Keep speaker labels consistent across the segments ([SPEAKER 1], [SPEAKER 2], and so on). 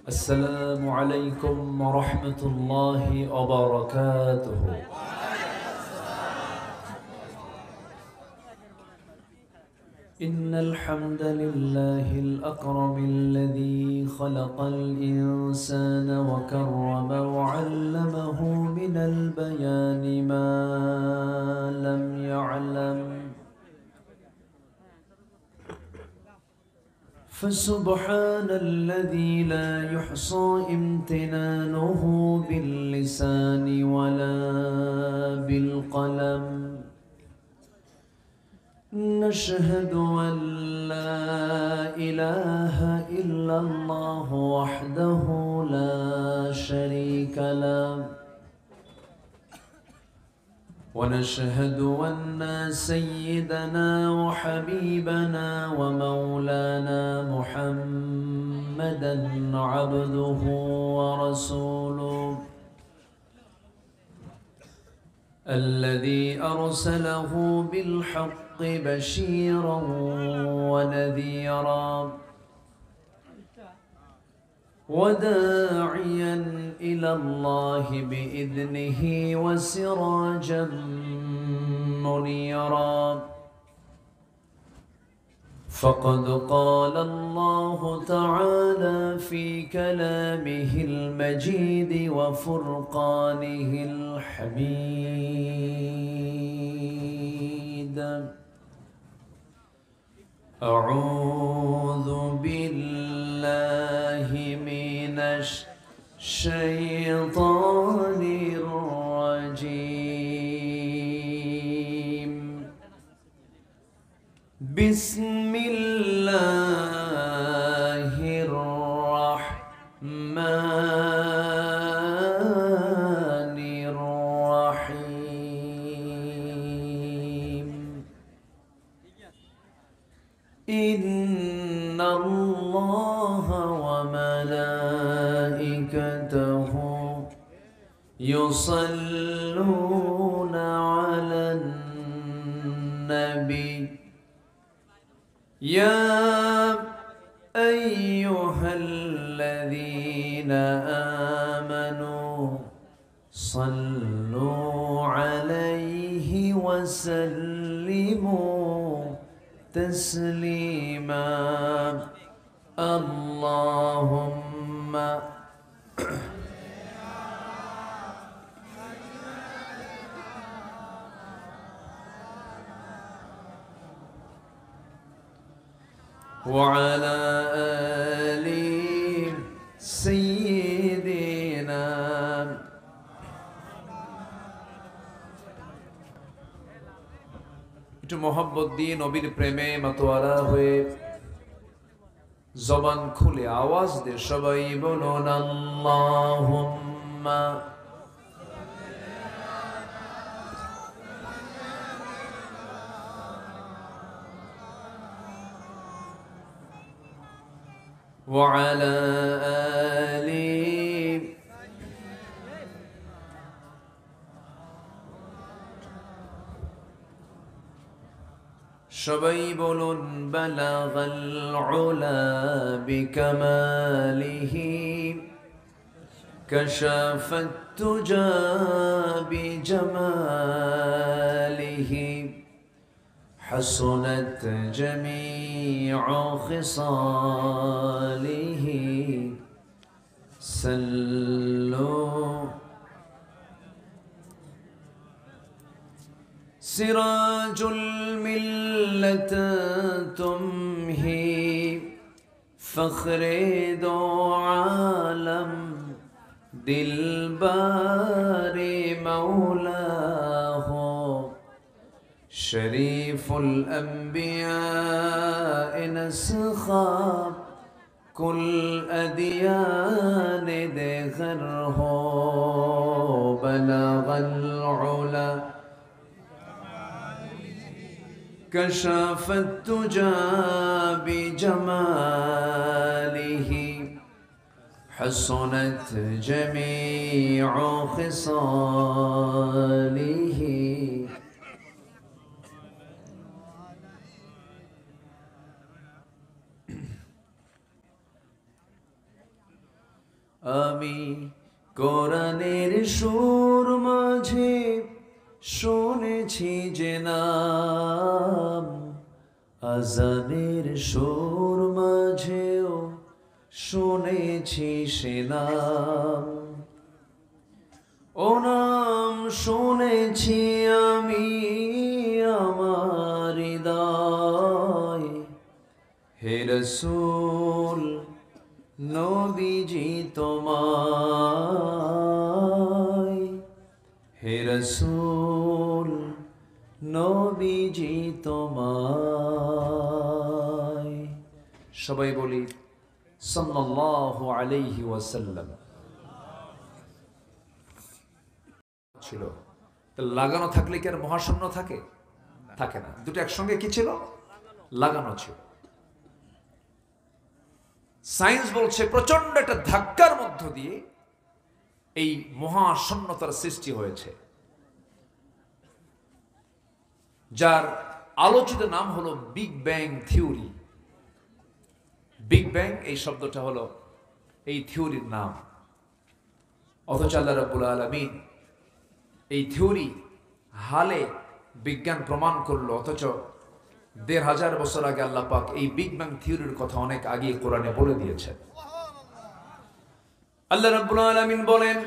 [SPEAKER 1] السلام عليكم ورحمة الله وبركاته. إن الحمد لله الأكرم الذي خلق الإنسان وكرم وعلمه من البيان ما لم يعلم، فسبحان الذي لا يحصى امتنانه باللسان ولا بالقلم. نشهد أن لا إله إلا الله وحده لا شريك له، ونشهد أن سيدنا وحبيبنا ومولانا محمدًا عبده ورسوله الذي أرسله بالحق بشيرا ونذيرا وداعيا إلى الله بإذنه وسراجا منيرا. فقد قال الله تعالى في كلامه المجيد وفرقانه الحميد: أعوذ بالله من الشيطان الرجيم. بسم الله الرحمن الرحيم. إن الله وملائكته يصلون على النبي يا أيها الذين آمنوا صلوا عليه وسلموا تسليما. اللهم وعلى آل سيدنا একটু মোহাম্মত দিয়ে নবীর প্রেমে মাতোয়ারা হয়ে জবান খুলে আওয়াজ দিয়ে সবাই বলুন আল্লাহুম্মা وعلى آل সবাই বলুন বালাগাল উলা বিকামালিহি কাশাফাত তুজা বিজামালিহি حسنت جميع خصاله سلوا سراج الملة تمهي فخر دو عالم دلبار مولاه شريف الأنبياء نسخاب كل أديان دغره بلغ العلا كشف التجى بجماله حسنت جميع خصاله আমি কোরআনের সুর মাঝে শুনেছি যে নাম, আজানের সুর মাঝেও শুনেছি সে নাম। ও নাম শুনেছি আমি আমার হৃদয়, হে রাসূল নবীজি তোমায়, হে রাসূল নবীজি তোমায়। সবাই বলি সাল্লাল্লাহু আলাইহি ওয়াসাল্লাম। ছিল লাগানো থাকলে কি আর মহাশূন্য থাকে? থাকে না। দুটো একসঙ্গে কি ছিল? লাগানো ছিল। সায়েন্স বলছে প্রচন্ড একটা ধাক্কার মধ্য দিয়ে এই মহাশূন্যতার সৃষ্টি হয়েছে, যার আলোচিত নাম হলো big bang theory. Big bang এই শব্দটা হলো এই থিওরির নাম। অথচ আল্লাহ রাব্বুল আলামিন এই থিওরি হালে বিজ্ঞান প্রমাণ করলো, অথচ ১৫০০ বছর আগে আল্লাহ পাক এই বিগ ব্যাং থিওরির কথা অনেক আগে কোরআনে বলে দিয়েছেন। আল্লাহ রাব্বুল আলামিন বলেন,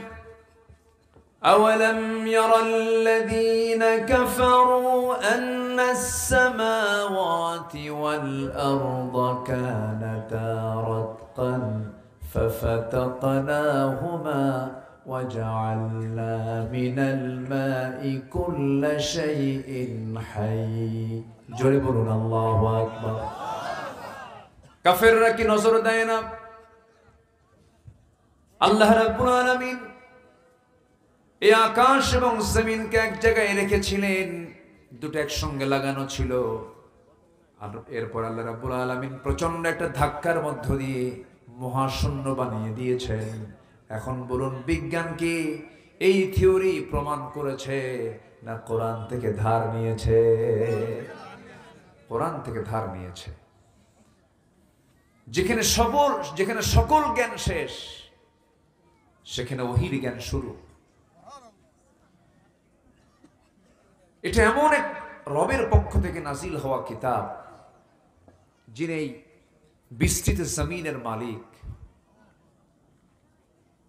[SPEAKER 1] আওয়ালাম ইয়ারাল্লাযীনা কাফারু আন্নাস সামাওয়াতি ওয়াল আরদা কানাতা রাতকান ফাফাতাকনাহুমা وجعلنا من الماء كل شيء حي। জোরে বলুন আল্লাহু আকবার। কাফেররা কি নজর দেয় না? আল্লাহ রাব্বুল আলামিন এই আকাশ এবং জমিনকে এক জায়গায় রেখেছিলেন, দুটো একসঙ্গে লাগানো ছিল। আর এরপর আল্লাহ রাব্বুল আলামিন প্রচন্ড একটা ধাক্কার মধ্য দিয়ে মহাশূন্য বানিয়ে দিয়েছেন। এখন বলুন, বিজ্ঞান কি এই থিওরি প্রমাণ করেছে না কোরআন থেকে ধার নিয়েছে? কোরআন থেকে ধার নিয়েছে। যেখানে সকল জ্ঞান শেষ, সেখানে ওহীর জ্ঞান শুরু। এটা এমন এক রবের পক্ষ থেকে নাজিল হওয়া কিতাব, যিনি এই বিস্তৃত জমিনের মালিক,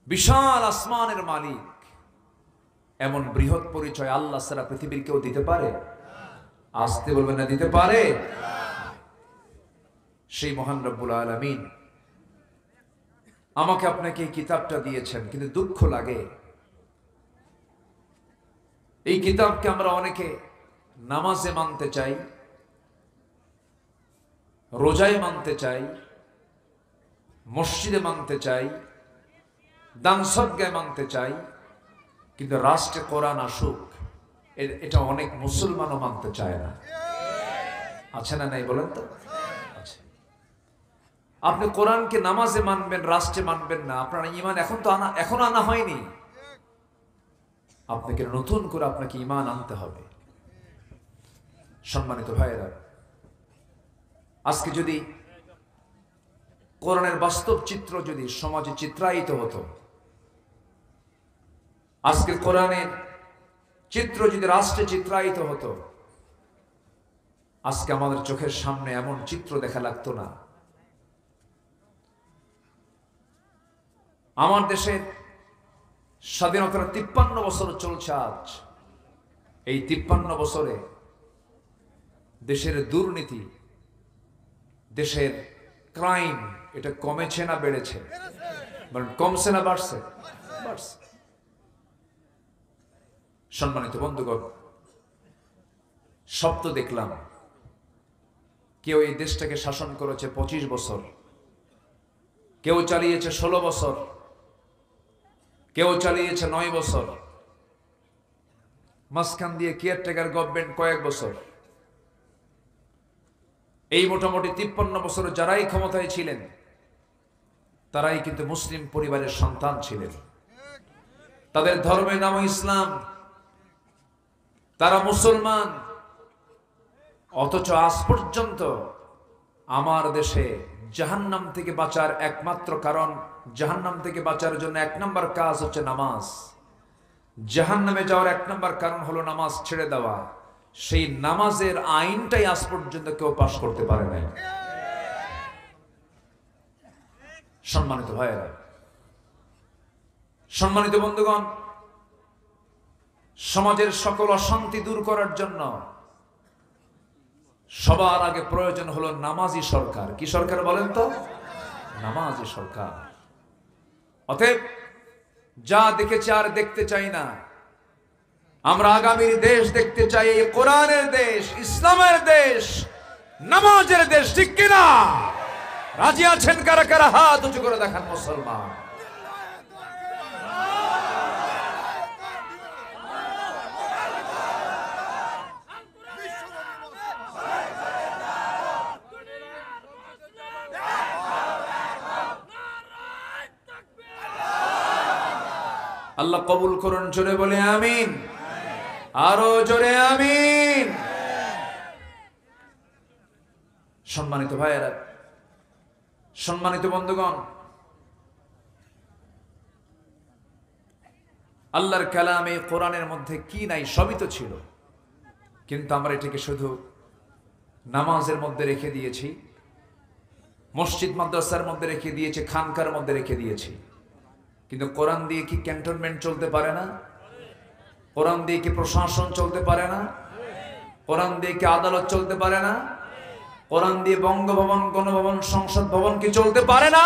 [SPEAKER 1] বিশাল আসমানের মালিক। এমন বৃহৎ পরিচয় আল্লাহ ছাড়া পৃথিবীর কেউ দিতে পারে? আসতে বলবেন না, দিতে পারে? সেই মহান রব্বুল আলামিন আমাকে আপনাকে এই কিতাবটা দিয়েছেন, কিন্তু দুঃখ লাগে এই কিতাবকে আমরা অনেকে নামাজে মানতে চাই, রোজায় মানতে চাই, মসজিদে মানতে চাই, দান সদকায় মানতে চাই, কিন্তু রাষ্ট্রে কোরআন আসুক এটা অনেক মুসলমানও মানতে চায় না। আছে না নাই বলেন তো? আছে। আপনি কোরআনকে নামাজে মানবেন, রাষ্ট্রে মানবেন না, আপনার ঈমান এখনো আনা হয়নি। আপনাকে নতুন করে আপনাকে ঈমান আনতে হবে। সম্মানিত ভাইয়েরা, আজকে যদি কোরআনের বাস্তব চিত্র যদি সমাজে চিত্রায়িত হতো, আজকে কোরআনের চিত্র যদি রাষ্ট্রে চিত্রায়িত হতো, আজকে আমাদের চোখের সামনে এমন চিত্র দেখা লাগতো না। আমার দেশের স্বাধীনতার ৫৩ বছর চলছে আজ। এই ৫৩ বছরে দেশের দুর্নীতি, দেশের ক্রাইম, এটা কমেছে না বেড়েছে? কমছে না বাড়ছে? বাড়ছে। সম্মানিত বন্ধুগণ, সব তো দেখলাম। কেউ এই দেশটাকে শাসন করেছে ২৫ বছর, কেউ চালিয়েছে ১৬ বছর, কেউ চালিয়েছে ৯ বছর, মাঝখান দিয়ে কেয়ারটেকার গভর্নমেন্ট কয়েক বছর। এই মোটামুটি ৫৩ বছর যারাই ক্ষমতায় ছিলেন, তারাই কিন্তু মুসলিম পরিবারের সন্তান ছিলেন। তাদের ধর্মের নাম ইসলাম, তারা মুসলমান। অথচ আজ পর্যন্ত আমার দেশে জাহান্নাম থেকে বাঁচার একমাত্র কারণ জাহান্নাম থেকে বাঁচার জন্য 1 নম্বর কাজ হচ্ছে নামাজ। জাহান্নামে যাওয়ার 1 নম্বর কারণ হলো নামাজ ছেড়ে দেওয়া। সেই নামাজের আইনটাই আজ পর্যন্ত কেউ পাশ করতে পারে নাই। সম্মানিত ভাইয়েরা, সম্মানিত বন্ধুগণ, সমাজের সকল অশান্তি দূর করার জন্য সবার আগে প্রয়োজন হলো নামাজি সরকার। কি সরকার বলেন তো? নামাজি সরকার। অতএব যা দেখেছি আর দেখতে চাই না, আমরা আগামীর দেশ দেখতে চাই এই কোরআনের দেশ, ইসলামের দেশ, নামাজের দেশ। ঠিক কিনা? রাজি আছেন কারা কারা? হাত উঁচু করে দেখান মুসলমান। আল্লাহ কবুল করুন। জোরে বলে আমিন। আরো জোরে আমিন। সম্মানিত ভাইয়েরা, সম্মানিত বন্ধুগণ, আল্লাহর কালামে কোরআনের মধ্যে কি নাই? সবই তো ছিল, কিন্তু আমরা এটাকে শুধু নামাজের মধ্যে রেখে দিয়েছি, মসজিদ মাদ্রাসার মধ্যে রেখে দিয়েছি, খানকার মধ্যে রেখে দিয়েছি। কিন্তু কোরআন দিয়ে কি ক্যান্টনমেন্ট চলতে পারে না? কোরআন দিয়ে কি প্রশাসন চলতে পারে না? কোরআন দিয়ে কি আদালত চলতে পারে না? কোরআন দিয়ে বঙ্গভবন, গণভবন, সংসদ ভবন কি চলতে পারে না?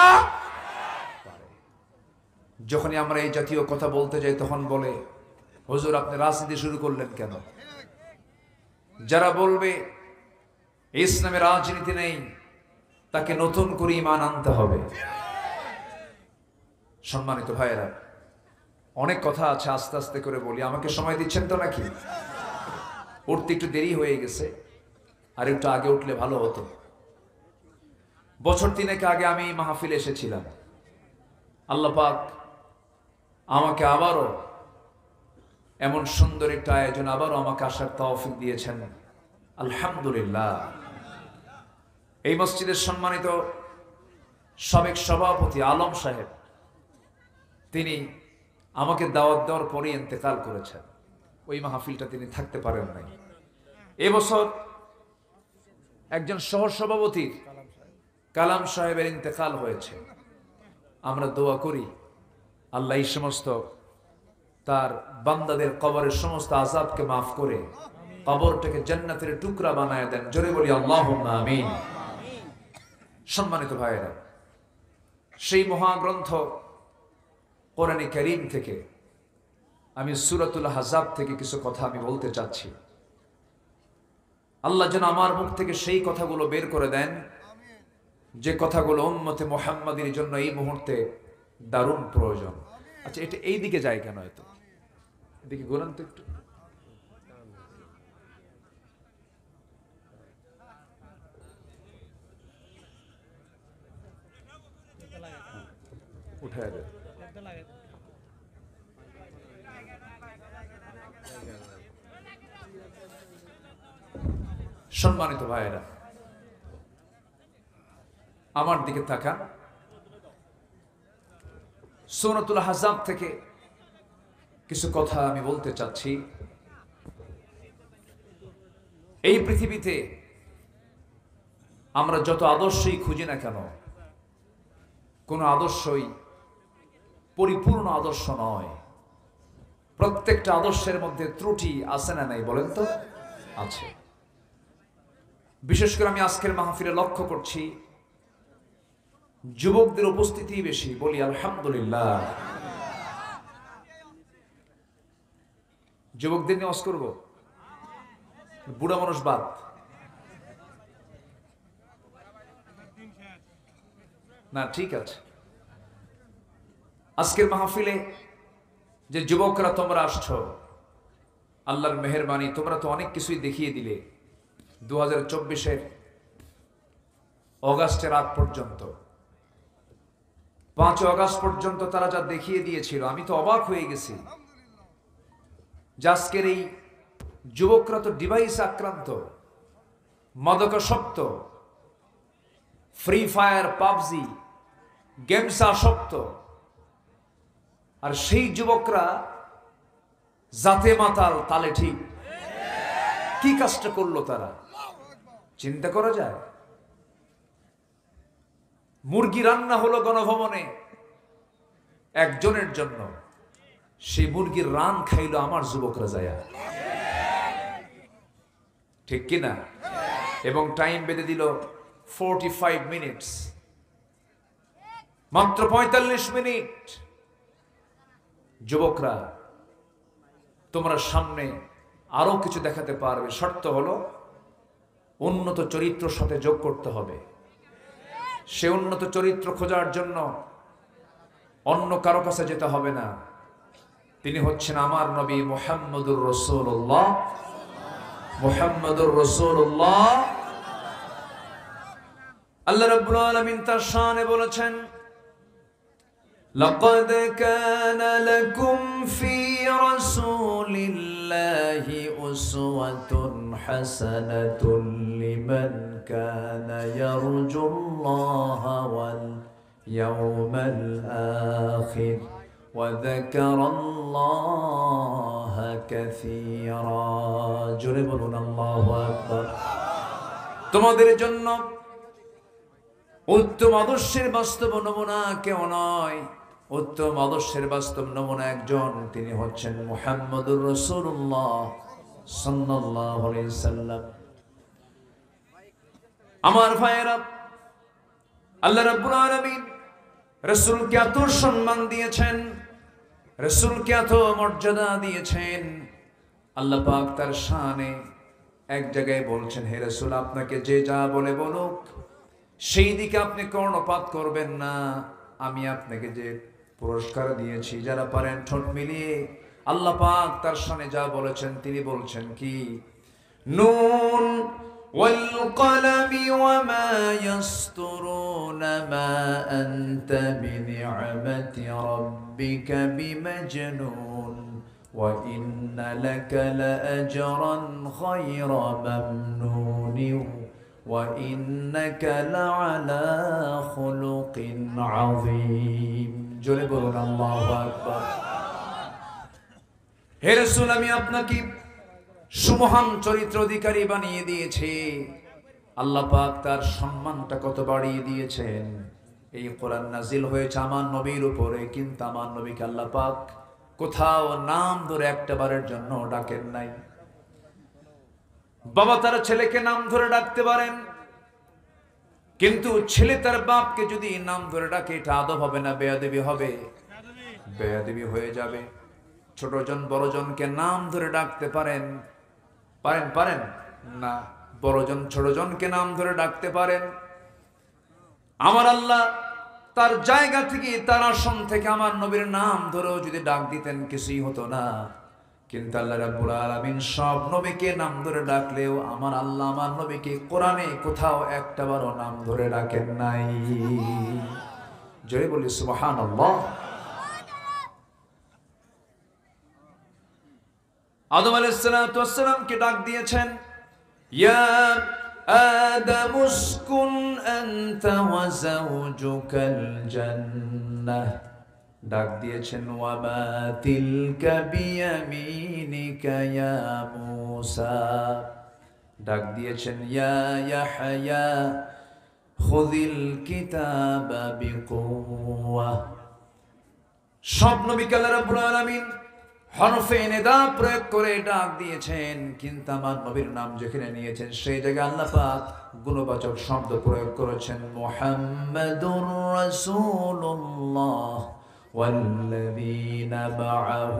[SPEAKER 1] যখনই আমরা এই জাতীয় কথা বলতে যাই তখন বলে, হুজুর আপনি রাজনীতি শুরু করলেন কেন? যারা বলবে ইসলামে রাজনীতি নেই, তাকে নতুন করে ঈমান আনতে হবে। সম্মানিত ভাইয়েরা, অনেক কথা আছে, আস্তে আস্তে করে বলি। আমাকে সময় দিচ্ছেন তো নাকি? উঠতে একটু দেরি হয়ে গেছে, আর একটু আগে উঠলে ভালো হতো। বছর 3 আগে আমি মাহফিলে এসেছিলাম। আল্লাহ পাক আমাকে আবারও এমন সুন্দর একটা আয়োজন, আবারও আমাকে আসার তৌফিক দিয়েছেন, আলহামদুলিল্লাহ। এই মসজিদের সম্মানিত সাবেক সভাপতি আলম সাহেব, তিনি আমাকে দাওয়াত দেওয়ার পরে ইন্তেকাল করেছেন। ওই মাহফিলটা তিনি থাকতে পারেন নাই। এবছর একজন সহসভাপতির, কালাম সাহেবের ইন্তেকাল হয়েছে। আমরা দোয়া করি আল্লাহ এই সমস্ত তার বান্দাদের কবরের সমস্ত আযাবকে মাফ করে কবরটাকে জান্নাতের টুকরা বানায় দেন। জোরে বলি আল্লাহুম্মা আমিন। সম্মানিত ভাইয়েরা, সেই মহাগ্রন্থ কোরআনে কারীম থেকে আমি সূরাতুল আহজাব থেকে কিছু কথা আমি বলতে চাচ্ছি। আল্লাহ যেন আমার মুখ থেকে সেই কথাগুলো বের করে দেন, যে কথাগুলো উম্মতে মুহাম্মাদীর জন্য এই মুহূর্তে দারুণ প্রয়োজন। আচ্ছা, এটা এই দিকে যায় কেন? এত এদিকে ঘোরান তো একটু। উঠায় দেয়। সম্মানিত ভাইয়েরা, আমার দিকে তাকান। সূরাতুল আহজাব থেকে কিছু কথা আমি বলতে চাচ্ছি। এই পৃথিবীতে আমরা যত আদর্শই খুঁজি না কেন, কোন আদর্শই পরিপূর্ণ আদর্শ নয়। প্রত্যেকটা আদর্শের মধ্যে ত্রুটি আছে না নাই বলেন তো? আছে। বিশেষ করে আমি আজকের মাহফিলে লক্ষ্য করছি যুবকদের উপস্থিতি বেশি। বলি আলহামদুলিল্লাহ। যুবকদের নিয়ে ওয়াজ করব, বুড়া মানুষ বাদ। না ঠিক আছে। আজকের মাহফিলে যে যুবকরা তোমরা আসছো, আল্লাহর মেহেরবানি, তোমরা তো অনেক কিছুই দেখিয়ে দিলে 2024-এর অগাস্টের আগ পর্যন্ত। 5 অগাস্ট পর্যন্ত তারা যা দেখিয়ে দিয়েছিল, আমি তো অবাক হয়ে গেছি। আজকের এই যুবকরা তো ডিভাইস আক্রান্ত, মাদকাসক্ত, ফ্রি ফায়ার, পাবজি, গেমস আসক্ত, আর সেই যুবকরা জাতে মাতাল তালে ঠিক। কি কাজটা করলো তারা চিন্তা করা যায়? মুরগি রান্না হলো গণভবনে একজনের জন্য, সেই মুরগির রান খাইলো আমার যুবকরা যায়, ঠিক কিনা? এবং টাইম বেঁধে দিল 45 মিনিটস, মাত্র 45 মিনিট। যুবকরা তোমরা সামনে আরো কিছু দেখাতে পারবে, শর্ত হলো উন্নত চরিত্র সাথে যোগ করতে হবে। সে উন্নত চরিত্র খোঁজার জন্য অন্য কারো কাছে যেতে হবে না, তিনি হচ্ছেন আমার নবী মুহাম্মদুর রাসূলুল্লাহ। মুহাম্মদুর রাসূলুল্লাহ। আল্লাহ রাব্বুল আলামিন তার শানে বলেছেন, লাকাদ কানা লাকুম ফি রাসূলিল্লাহি উসওয়াতুন হাসানাতুন লিমান কানা ইয়ারজুল্লাহা ওয়াল ইয়াওমাল আখির ওয়া যাকারাল্লাহা কাসীরা। জোরে বলুন আল্লাহু আকবার। তোমাদের জন্য উত্তম আদর্শের বাস্তব নমুনা কেউ নয়, উত্তম আদর্শের বাস্তব নমুনা একজন, তিনি হচ্ছেন মুহাম্মদুর রাসূলুল্লাহ সাল্লাল্লাহু আলাইহি সাল্লাম। আমার ভাইয়েরা, আল্লাহ রাব্বুল আলামিন রাসূলকে এত সম্মান দিয়েছেন, রাসূলকে এত মর্যাদা দিয়েছেন। আল্লাহ পাক তার শানে এক জায়গায় বলছেন, হে রাসূল, আপনাকে যে যা বলে বলুক সেই দিকে আপনি কর্ণপাত করবেন না। আমি আপনাকে যে পুরস্কার দিয়েছি, যারা পারেন ঠোঁট মিলিয়ে আল্লাহ পাক তার শানে যা বলেছেন, তিনি বলছেন কি, নুন ওয়াল কলামি ওয়া মা ইয়াসতুরুন মা আনতা বিনি'মাতি রাব্বিকা বিমাজনুন ওয়া ইন্না লাকা লাআজরান গায়রা মামনুন وَإِنَّكَ لَعَلَى خُلُقٍ عَظِيمٍ। জোরে বলুন আল্লাহু আকবার। হে রাসূল, আমি আপনাকে সুমহান চরিত্র অধিকারী বানিয়ে দিয়েছি। আল্লাহ পাক তার সম্মানটা কত বাড়িয়ে দিয়েছেন। এই কোরআন নাজিল হয়েছে আমার নবীর উপরে, কিন্তু আমার নবীকে আল্লাহ পাক কোথাও নাম ধরে একটা বারের জন্য ডাকেন নাই। বাবা তার ছেলেকে নাম ধরে ডাকতে পারেন, কিন্তু ছেলে তার বাপকে যদি নাম ধরে ডাকে, এটা আদব হবে না, বেয়াদবি হবে, বেয়াদবি হয়ে যাবে। ছোটজন বড়জনকে নাম ধরে ডাকতে পারেন? পারেন? পারেন না। বড়জন ছোটজনকে নাম ধরে ডাকতে পারেন। আমার আল্লাহ তার জায়গা থেকে, তার আসন থেকে আমার নবীর নাম ধরেও যদি ডাক দিতেন, কিছুই হতো না। কিন্তু আল্লাহ রাব্বুল আলামিন সব নবীকে নাম ধরে ডাকলেও আমার আল্লাহ আমার নবীকে কোরআনে কোথাও একটাবারও নাম ধরে ডাকেন নাই। জয় বলি সুবহানাল্লাহ। আদম আলাইহিস সালাতু ওয়াস সালামকে ডাক দিয়েছেন, ইয়া আদম উসকুন আনতা ওয়া যাওজুকাল জান্নাহ। ডাক দিয়েছেন, ওয়ামা তিলকা বিয়ামিনিকা ইয়া মূসা। ডাক দিয়েছেন, ইয়া ইয়াহইয়া খুযিল কিতাবা বিকুওয়া। সব নবীকে আল্লাহ রাব্বুল আলামিন হরফে নিদা প্রয়োগ করে ডাক দিয়েছেন, কিন্তু আমার নবীর নাম যেখানে নিয়েছেন সেই জায়গায় আল্লাহ পাক গুণবাচক শব্দ প্রয়োগ করেছেন, মুহাম্মাদুর রাসূলুল্লাহ والذين معه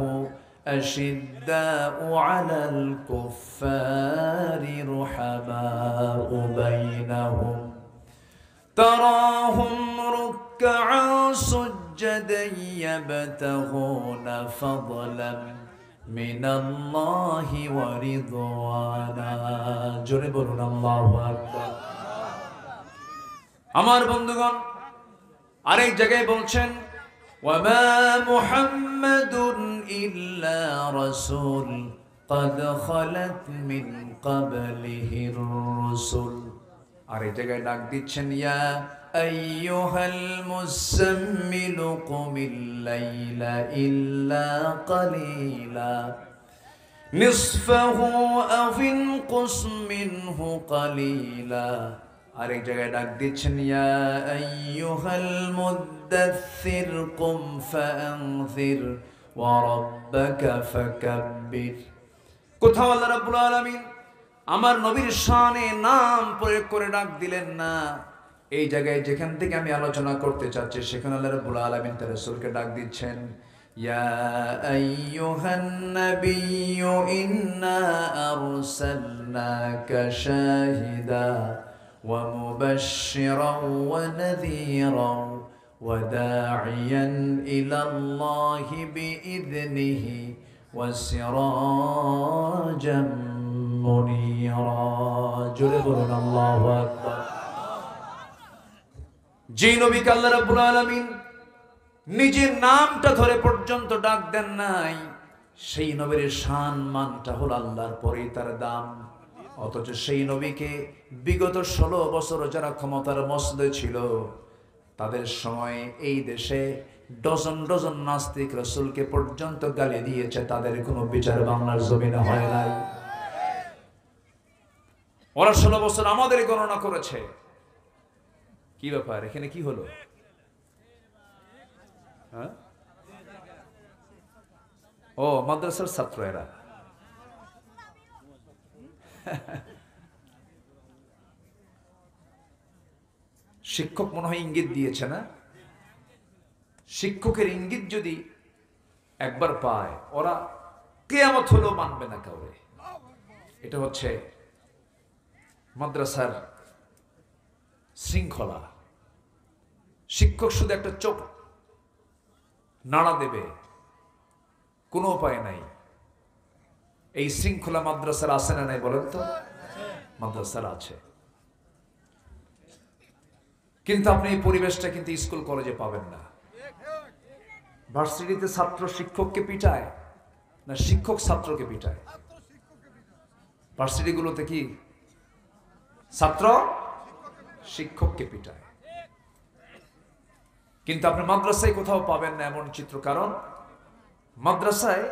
[SPEAKER 1] أشداء على الكفار رحماء بينهم تراهم ركعا سجدا يبتغون فضلا من الله ورضوانا। জোরে বলুন আল্লাহু আকবার। আমার বন্ধুগণ, আরেক জায়গায় বলছেন, وما محمد إلا رسول قد خلت من قبله الرسل। আর এই জায়গায় ডাক দিচ্ছেন, ইয়া আইয়ুহাল মুযাম্মিল কুমিল লাইলা ইল্লা কালিলা নিসফাহু আও ইনকুস মিনহু কালিলা। আরেক জায়গায় ডাক দিচ্ছেন ইয়া আইয়ুহাল মুদ্দাথির কুম ফাআনযির ওয়া রাব্বাকা ফাকাব্বির। কোথাও আল্লাহ রাব্বুল আলামিন আমার নবীর শানে নাম প্রয়োগ করে ডাক দিলেন না। এই জায়গায় যেখান থেকে আমি আলোচনা করতে চাচ্ছি সেখানে আল্লাহ রাব্বুল আলামিন তার রাসূলকে ডাক দিচ্ছেন ইয়া আইয়ুহান নাবিয়্যু ইন্না আরসালনাকা শাহিদা ওয়া মুবাশশিরান ওয়া নাযীরান ওয়া দা'iয়ান ইলাল্লাহি বিইذনিহি ওয়া সিরাজাম মুনীরা। জোরে বলুন আল্লাহু আকবার। যে নবীকে আল্লাহ রাব্বুল আলামিন নিজের নামটা ধরে পর্যন্ত ডাক দেন নাই, সেই নবীর শান মানটা হল আল্লাহর পরেই তার দাম। অথচ সেই নবীকে বিগত 16 বছর যারা ক্ষমতার মসনদে ছিল তাদের সময় এই দেশে ডজন ডজন নাস্তিক রাসূলকে পর্যন্ত গালি দিয়েছে, তাদের কোনো বিচার বাংলার জমিনে হয় নাই। ওরা 16 বছর আমাদের গণনা করেছে। কি ব্যাপার, এখানে কি হলো? ও মাদ্রাসার ছাত্র এরা। শিক্ষক মনে হয় ইঙ্গিত দিয়েছে না? শিক্ষকের ইঙ্গিত যদি একবার পায় ওরা কিয়ামত হলেও মানবে না কাউরে। এটা হচ্ছে মাদ্রাসার শৃঙ্খলা। শিক্ষক শুধু একটা চোখ নাড়া দেবে, কোনো উপায় নাই। এই শৃঙ্খলা মাদ্রাসার আছে না নাই বলেন তো? মাদ্রাসার আছে, কিন্তু আপনি এই পরিবেশটা কিন্তু স্কুল কলেজে পাবেন না। ভার্সিটিতে ছাত্র শিক্ষককে পিটায় না শিক্ষক ছাত্রকে পিটায়? ভার্সিটিগুলোতে কি ছাত্র শিক্ষককে পিটায়। কিন্তু আপনি মাদ্রাসায় কোথাও পাবেন না এমন চিত্র। কারণ মাদ্রাসায়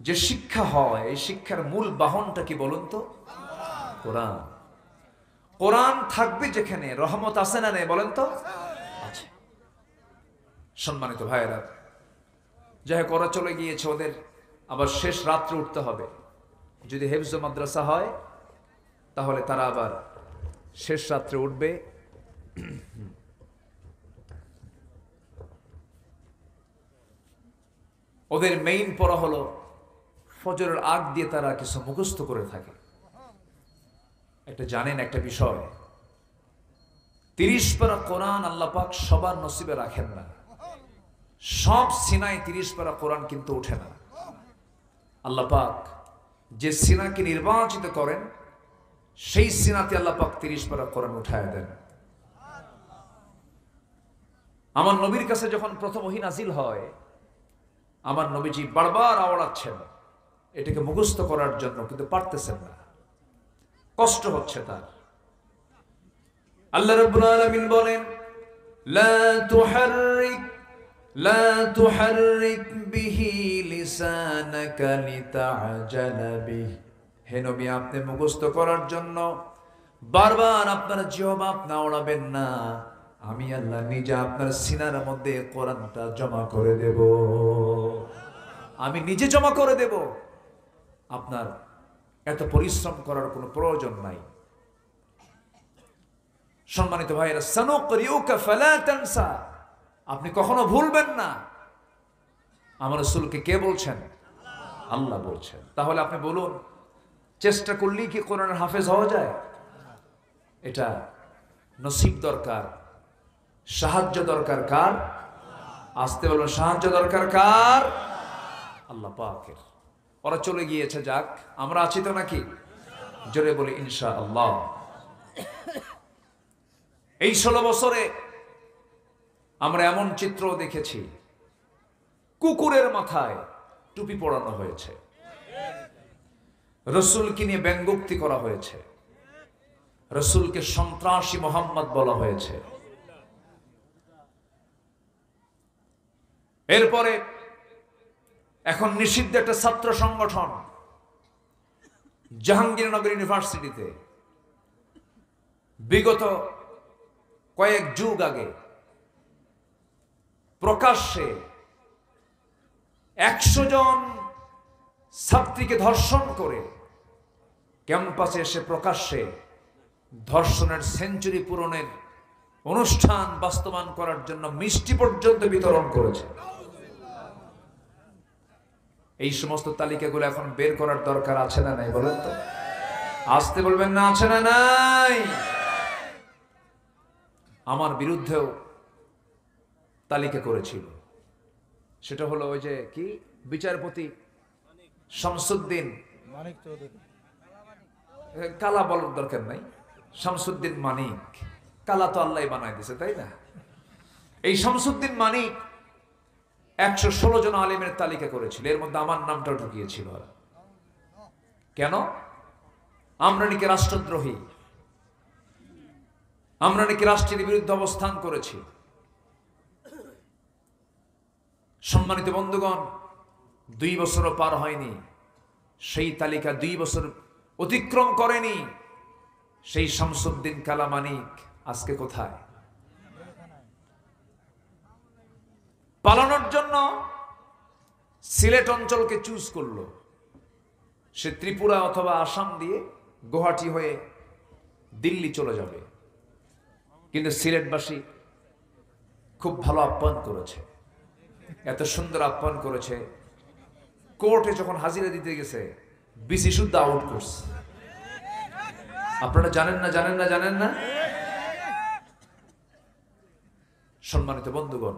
[SPEAKER 1] যে শিক্ষা হয় এই শিক্ষার মূল বাহনটা কি বলুন তো? কোরআন। কোরআন থাকবে যেখানে রহমত আছে না নেই বলেন তো? আছে। সম্মানিত ভাইয়েরা, যাই হোক ওরা চলে গিয়েছে, ওদের আবার শেষ রাত্রে উঠতে হবে। যদি হেফজ মাদ্রাসা হয় তাহলে তারা আবার শেষ রাত্রে উঠবে। ওদের মেইন পড়া হলো ফজরের আগ দিয়ে তারা কিছু মুখস্থ করে থাকে। একটা জানেন একটা বিষয়, 30 পারা কোরআন আল্লাহ পাক সবার নসিবে রাখেন না। সব সিনায় 30 পারা কোরআন কিন্তু ওঠে না। আল্লাহ পাক যে সিনাকে নির্বাচিত করেন সেই সিনাতে আল্লাহ পাক 30 পারা কোরআন উঠায় দেন। আমার নবীর কাছে যখন প্রথম ওহী নাজিল হয়, আমার নবীজি বারবার আওড়াচ্ছেন এটাকে মুখস্থ করার জন্য, কিন্তু পারতেছেন না, কষ্ট হচ্ছে তার। আল্লাহ রাব্বুল আলামিন বলেন লা তুহাররিক বিহি লিসানাকা লিতা'জালা বিহি। হে নবী, আপনি মুখস্থ করার জন্য বারবার আপনার জিহ্বা আপনি আওড়াবেন না। আমি আল্লাহ নিজে আপনার সিনার মধ্যে কোরআনটা জমা করে দেব। আমি নিজে জমা করে দেব। আপনার এত পরিশ্রম করার কোনো প্রয়োজন নাই। সম্মানিত ভাইয়েরা, সানুকরিউকা ফালা তানসা, আপনি কখনো ভুলবেন না। আমার রাসূলকে কে বলছেন? আল্লাহ বলছেন। তাহলে আপনি বলুন, চেষ্টা করলেই কি কোরআনের হাফেজ হওয়া যায়? এটা নসিব দরকার, সাহায্য দরকার কার? আসতে বলুন, সাহায্য দরকার কার? আল্লাহ পাকের। ওরা চলে গিয়েছে, যাক, আমরা আছি তো নাকি? জোরে বলি ইনশাআল্লাহ। এই 16 বছরে আমরা এমন চিত্র দেখেছি, কুকুরের মাথায় টুপি পরানো হয়েছে, রাসূলকে নিয়ে ব্যঙ্গোক্তি করা হয়েছে, রসুলকে সন্ত্রাসী মোহাম্মদ বলা হয়েছে। এরপরে এখন নিষিদ্ধ একটা ছাত্র সংগঠন জাহাঙ্গীরনগর ইউনিভার্সিটিতে বিগত কয়েক যুগ আগে প্রকাশ্যে 100 জন ছাত্রীকে ধর্ষণ করে ক্যাম্পাসে এসে প্রকাশ্যে ধর্ষণের সেঞ্চুরি পূরণের অনুষ্ঠান বাস্তবায়ন করার জন্য মিষ্টি পর্যন্ত বিতরণ করেছে। এই সমস্ত তালিকাগুলো এখন বের করার দরকার আছে না নাই বলেন তো? আসতে বলবেন না, আছে না নাই? আমার বিরুদ্ধেও তালিকা করেছিল, সেটা হলো ওই যে কি বিচারপতি শামসুদ্দিন মানিক চৌধুরী, কালা বলার দরকার নাই, শামসুদ্দিন মানিক, কালা তো আল্লাহ বানাই দিছে তাই না? এই শামসুদ্দিন মানিক 116 জন আলেমের তালিকা করেছিল, এর মধ্যে আমার নামটাও ঢুকিয়েছিল। কেন? আমরা নাকি রাষ্ট্রদ্রোহী, আমরা নাকি রাষ্ট্রের বিরুদ্ধে অবস্থান করেছি। সম্মানিত বন্ধুগণ, 2 বছরও পার হয়নি, সেই তালিকা 2 বছর অতিক্রম করেনি। সেই শামসুদ্দিন কালা মানিক আজকে কোথায়? পালানোর জন্য সিলেট অঞ্চলকে চুজ করলো। সে ত্রিপুরা অথবা আসাম দিয়ে গুয়াহাটি হয়ে দিল্লি চলে যাবে, কিন্তু সিলেটবাসী খুব ভালো আপ্যায়ন করেছে, এত সুন্দর আপ্যায়ন করেছে। কোর্টে যখন হাজিরা দিতে গেছে বিসি শুদ্ধ আউট করছে। আপনারা জানেন না, জানেন না, জানেন না? সম্মানিত বন্ধুগণ,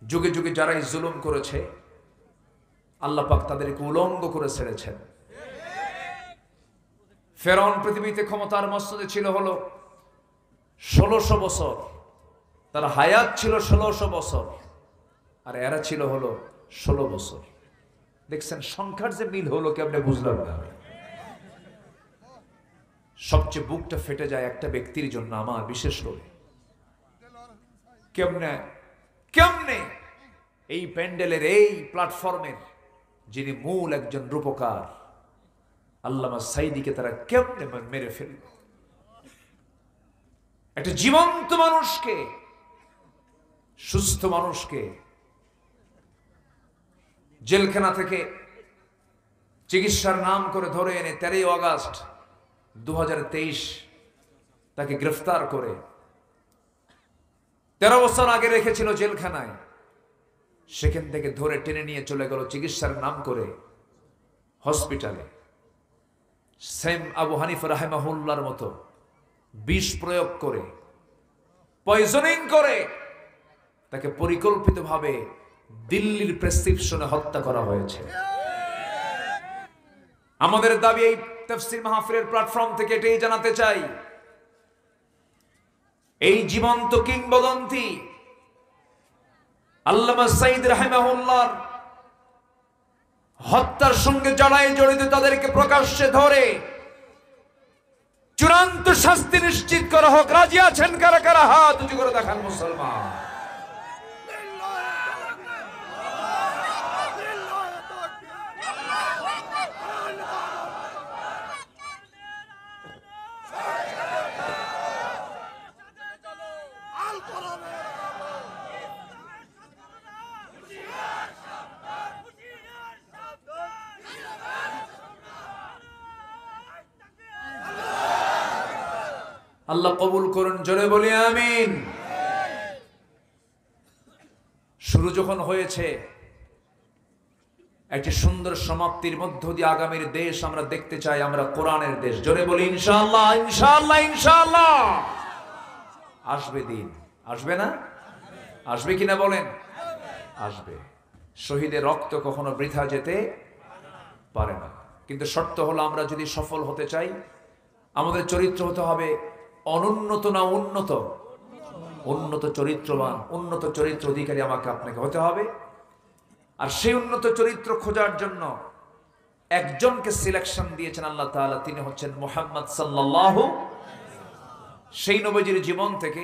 [SPEAKER 1] যুগে যুগে যারা এই জুলুম করেছে আল্লাহ পাক তাদেরকে উলঙ্গ করে ছেড়েছেন। ফেরাউন পৃথিবীতে ক্ষমতার মসনদে ছিল হলো 1600 বছর, তার হায়াত ছিল 1600 বছর, আর এরা ছিল হলো 16 বছর। দেখছেন সংখ্যার যে মিল হলো কেমনে বুঝলাম না। সবচেয়ে বুকটা ফেটে যায় একটা ব্যক্তির জন্য, আমার বিশেষ করে। কেমনে কেমনে এই প্যান্ডেলের এই প্ল্যাটফর্মের যিনি মূল একজন রূপকার আল্লামা সাইদিকে তারা কেমনে মেরে ফেলল। একটা জীবন্ত মানুষকে, সুস্থ মানুষকে জেলখানা থেকে চিকিৎসার নাম করে ধরে এনে 13 আগস্ট 2023 তাকে গ্রেফতার করে 13 বছর আগে রেখেছিল জেলখানায়। সেখান থেকে ধরে টেনে নিয়ে চলে গেল চিকিৎসার নাম করে হসপিটালে। সেম আবু হানিফা রাহিমাহুল্লাহর মতো বিষ প্রয়োগ করে, পয়জনিং করে তাকে পরিকল্পিতভাবে দিল্লির প্রেসক্রিপশনে হত্যা করা হয়েছে। আমাদের দাবি এই তাফসীর মাহফিলের প্ল্যাটফর্ম থেকে এটাই জানাতে চাই, এই জীবন্ত কিংবদন্তি আল্লামা সাইদ রাহিমাহুল্লাহর হত্যার সঙ্গে যারাই জড়িত তাদেরকে প্রকাশ্যে ধরে চূড়ান্ত শাস্তি নিশ্চিত করা হোক। রাজি আছেন কারা কারা? হাত উঁচু করে দেখান মুসলমান। আল্লাহ কবুল করুন, জোরে বলি আমিন। শুরু যখন হয়েছে একটি সুন্দর সমাপ্তির মধ্য দিয়ে আগামীর দেশ আমরা দেখতে চাই, আমরা কোরআনের দেশ। জোরে বলি ইনশাআল্লাহ, ইনশাআল্লাহ, ইনশাআল্লাহ। আসবে দিন, আসবে না? আসবে কিনা বলেন? আসবে। শহীদের রক্ত কখনো বৃথা যেতে পারে না, কিন্তু শর্ত হলো আমরা যদি সফল হতে চাই আমাদের চরিত্র হতে হবে অনুন্নত না উন্নত? উন্নত চরিত্রবান, উন্নত চরিত্র অধিকারী আমাকে আপনাকে হতে হবে। আর সেই উন্নত চরিত্র খোঁজার জন্য একজনকে সিলেকশন দিয়েছেন আল্লাহ তাআলা, তিনি হচ্ছেন মুহাম্মদ সাল্লাল্লাহু। সেই নবীজির জীবন থেকে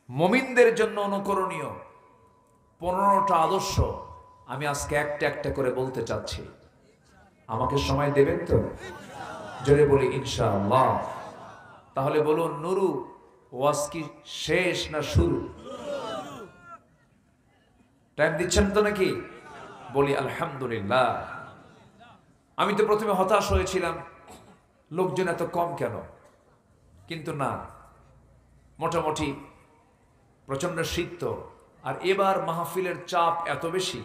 [SPEAKER 1] মুমিনদের জন্য অনুকরণীয় 15টা আদর্শ আমি আজকে একটা একটা করে বলতে চাচ্ছি। আমাকে সময় দেবেন তো? জোরে বলি ইনশাআল্লাহ। তাহলে বলুন, নুরু ওয়াজ কি শেষ না শুরু? টাইম দিচ্ছেন তো নাকি? বলি আলহামদুলিল্লাহ। আমি তো প্রথমে হতাশ হয়েছিলাম, লোকজন এত কম কেন, কিন্তু না, মোটামুটি প্রচন্ড শীত তো। আর এবার মাহফিলের চাপ এত বেশি,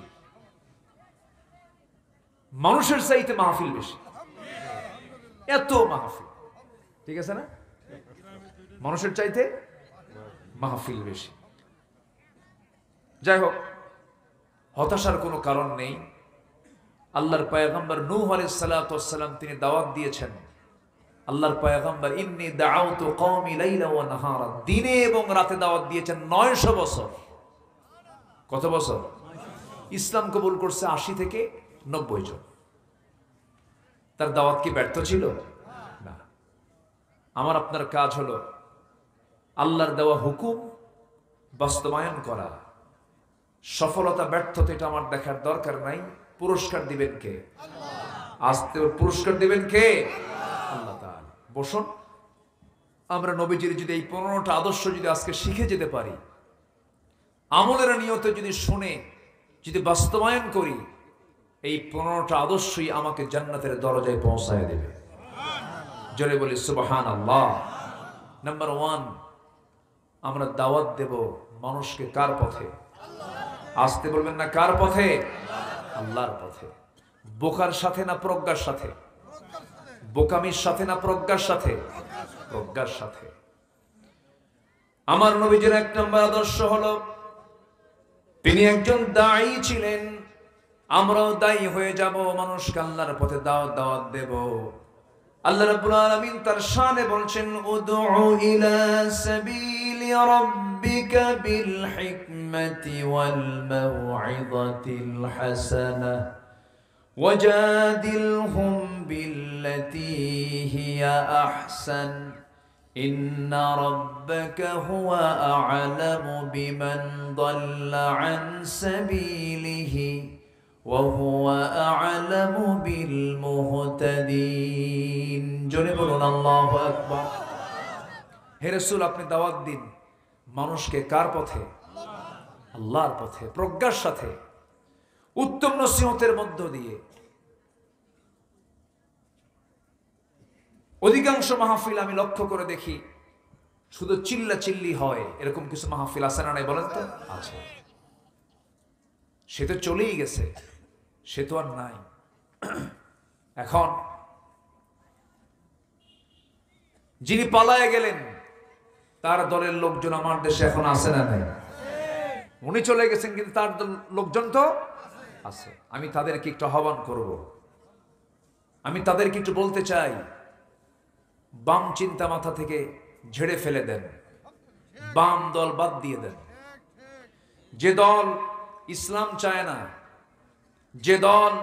[SPEAKER 1] মানুষের চাইতে মাহফিল বেশি। এত মাহফিল, ঠিক আছে না? মানুষের চাইতে মাহফিল বেশি। যাই হোক, হতাশার কোনো কারণ নেই। আল্লাহর পয়গম্বর নূহ আলাইহিস সালাতু ওয়াস সালাম তিনি দাওয়াত দিয়েছেন। আল্লাহর পয়গম্বর ইন্নী দাআউতু কওমি লাইলা ওয়া নাহারা, দিনে এবং রাতে দাওয়াত দিয়েছেন 900 বছর। কত বছর? ইসলাম কবুল করছে 80 থেকে 90 জন। তার দাওয়াত কি ব্যর্থ ছিল? না। আমার আপনার কাজ হলো আল্লাহর দেওয়া হুকুম বাস্তবায়ন করা। সফলতা ব্যর্থতা এটা আমার দেখার দরকার নাই। পুরস্কার দিবেন কে? আস্তে পুরস্কার দিবেন কে? আল্লাহ তাআলা। বসুন, আমরা নবীজির যদি এই 15টা আদর্শ যদি আজকে শিখে যেতে পারি, আমলের নিয়তে যদি শুনে যদি বাস্তবায়ন করি, এই 15টা আদর্শই আমাকে জান্নাতের দরজায় পৌঁছায় দেবে। জোরে বলি সুবহানাল্লাহ। নাম্বার 1, আমরা দাওয়াত দেব মানুষকে কার পথে? আসতে বলবেন না, কার পথে? আল্লাহর পথে। বোকার সাথে না প্রজ্ঞার সাথে? বোকামির সাথে না প্রজ্ঞার সাথে? প্রজ্ঞার সাথে। আমার নবীজির 1 নম্বর আদর্শ হলো তিনি একজন দাঈ ছিলেন। আমরাও দায়ী হয়ে যাব, মানুষকে আল্লাহর পথে দাওয়াত দেব। আল্লাহ রাব্বুল আলামিন তার শানে বলছেন, উদউ ইলা সাবিলি রাব্বিকা বিল হিকমাতি ওয়াল মাউইযাতিল হাসানাহ ওয়াজাদিলহুম বিল্লাতী হিয়া আহসান ইন্না রাব্বাকা হুয়া আ'লামু বিমান দাল্লা আন সাবিলিহি وهو أعلم بالمهتدين। জোরে বলুন আল্লাহু আকবার। হে রাসূল, আপনি দাওয়াত দিন মানুষকে কার পথে? আল্লাহর পথে, প্রজ্ঞার সাথে, উত্তম নসিহতের মধ্য দিয়ে। অধিকাংশ মাহফিল আমি লক্ষ্য করে দেখি শুধু চিল্লা চিল্লি হয়। এরকম কিছু মাহফিল আছে না নাই বলেন তো? আছে। সে তো চলেই গেছে, সে তো আর নাই। এখন যিনি পালায়ে গেলেন তার দলের লোকজন আমার দেশে এখন আছে না নাই? উনি চলে গেছেন, কিন্তু তার লোকজন তো আছে। আমি তাদেরকে একটু আহ্বান করব, আমি তাদেরকে একটু বলতে চাই, বাম চিন্তা মাথা থেকে ঝেড়ে ফেলে দেন, বাম দল বাদ দিয়ে দেন। যে দল ইসলাম চায় না, যে দল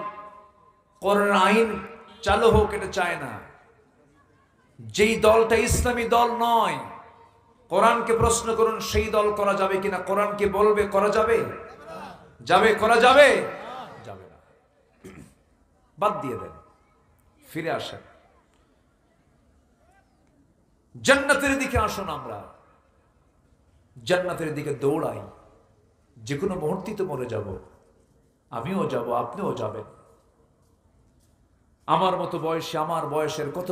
[SPEAKER 1] কোরআন আইন চালু হোক এটা চায় না, যেই দলটা ইসলামী দল নয়, কোরআনকে প্রশ্ন করুন সেই দল করা যাবে কিনা? কোরআনকে বলবে করা যাবে? যাবে? করা যাবে? যাবে না। বাদ দিয়ে দেন, ফিরে আসেন, জান্নাতের দিকে আসুন। আমরা জান্নাতের দিকে দৌড়াই। যে কোনো মুহূর্তে তো মরে যাব, আমিও যাব, আপনিও যাবেন। আমার মতো বয়সী, আমার বয়সের কত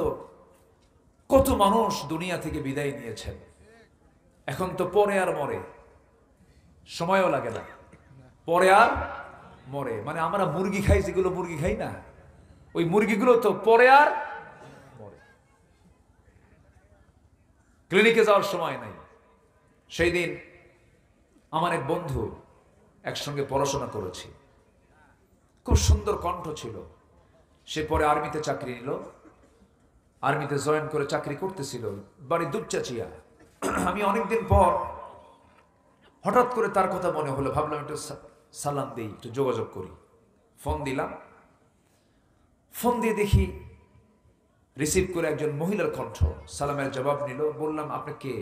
[SPEAKER 1] কত মানুষ দুনিয়া থেকে বিদায় নিয়েছেন। এখন তো পরে আর মরে, সময়ও লাগে না, পরে আর মরে। মানে আমরা মুরগি খাই, যেগুলো মুরগি খাই না, ওই মুরগিগুলো তো পরে আর মরে। ক্লিনিকে যাওয়ার সময় নাই। সেই দিন আমার এক বন্ধু, একসঙ্গে পড়াশোনা করেছি, খুব সুন্দর কণ্ঠ ছিল। সে পরে আর্মিতে চাকরি নিল, আর্মিতে জয়েন করে চাকরি করতেছিল, বাড়ি দুপচাচিয়া। আমি অনেকদিন পর হঠাৎ করে তার কথা মনে হলো, ভাবলাম একটু সালাম দিই, একটু যোগাযোগ করি। ফোন দিলাম, ফোন দিয়ে দেখি রিসিভ করে একজন মহিলার কণ্ঠ। সালামের জবাব নিল। বললাম, আপনি কে?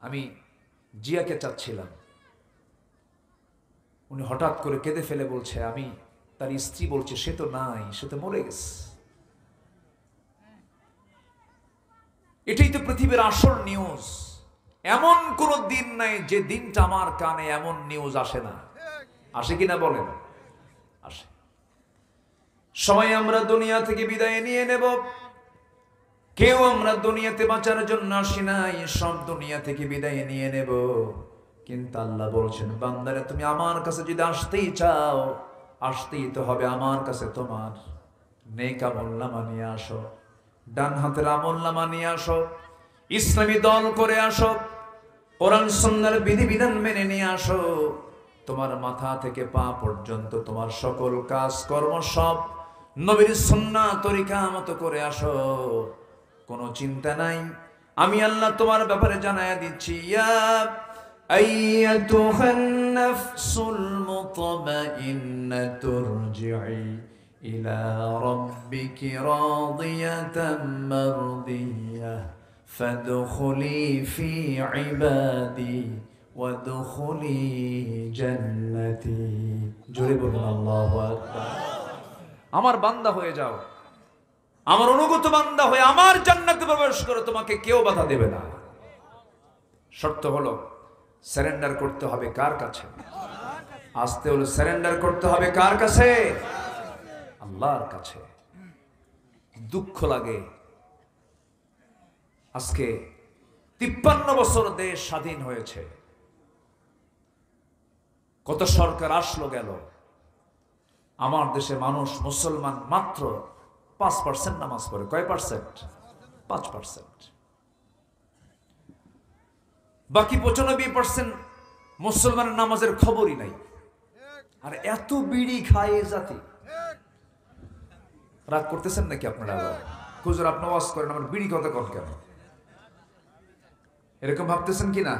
[SPEAKER 1] আমি জিয়াকে চাচ্ছিলাম। উনি হঠাৎ করে কেঁদে ফেলে বলছে, আমি তার স্ত্রী। বলছে, সে তো নাই, সে তো মরে গেছে। এটাই তো পৃথিবীর আসল নিউজ। এমন কোন দিন নাই যে দিনটা আমার কানে এমন নিউজ আসে না। আসে কিনা বলেন? আসে। সবাই আমরা দুনিয়া থেকে বিদায় নিয়ে নেব। কেউ আমরা দুনিয়াতে বাঁচার জন্য আসি নাই, সব দুনিয়া থেকে বিদায় নিয়ে নেব। কিন্তু আল্লাহ বলছেন, বান্দারে তুমি আমার কাছে যদি আসতেই চাও, আসতেই তো হবে আমার কাছে। তোমার নেক আমলনামা নিয়ে আসো, ডান হাতের আমলনামা নিয়ে আসো, ইসলামী দল করে আসো, কোরআন সুন্নাহর বিধিবিধান মেনে নিয়ে আসো। তোমার মাথা থেকে পা পর্যন্ত তোমার সকল কাজ কর্ম সব নবীর সুন্নাহ তরিকা মতো করে আসো। কোনো চিন্তা নাই, আমি আল্লাহ তোমার ব্যাপারে জানায়া দিচ্ছি। ইয়া আইয়াতুহান নাফসুল মুতমাইন্নাতু ইরজিই ইলা রাব্বিকি রাদিয়াতাম মারদিয়াহ ফাদখুলি ফি ইবাদি ওয়াদখুলি জান্নাতি। জোরে বলুন আল্লাহু আকবার। আমার বান্দা হয়ে যাও, আমার অনুগত বান্দা হয়ে আমার জান্নাতে প্রবেশ করো, তোমাকে কেউ বাধা দেবে না। শর্ত হলো সারেন্ডার করতে হবে কার কাছে? আসতে হলো সারেন্ডার করতে হবে কার কাছে? আল্লাহর কাছে। দুঃখ লাগে, আজকে 53 বছর দেশ স্বাধীন হয়েছে, কত সরকার আসলো গেল, আমার দেশে মানুষ মুসলমান মাত্র 5% নামাজ পড়ে। কয় পার্সেন্ট? 5%। বাকি 95% মুসলমানের নামাজের খবরই নাই। আর এত বিড়ি খায় জাতি। রাগ করতেছেন নাকি আপনারা? হুজুর আপনি ওয়াজ করেন, আমার বিড়ি কথা কন কেন? এরকম ভাবতেছেন কি না?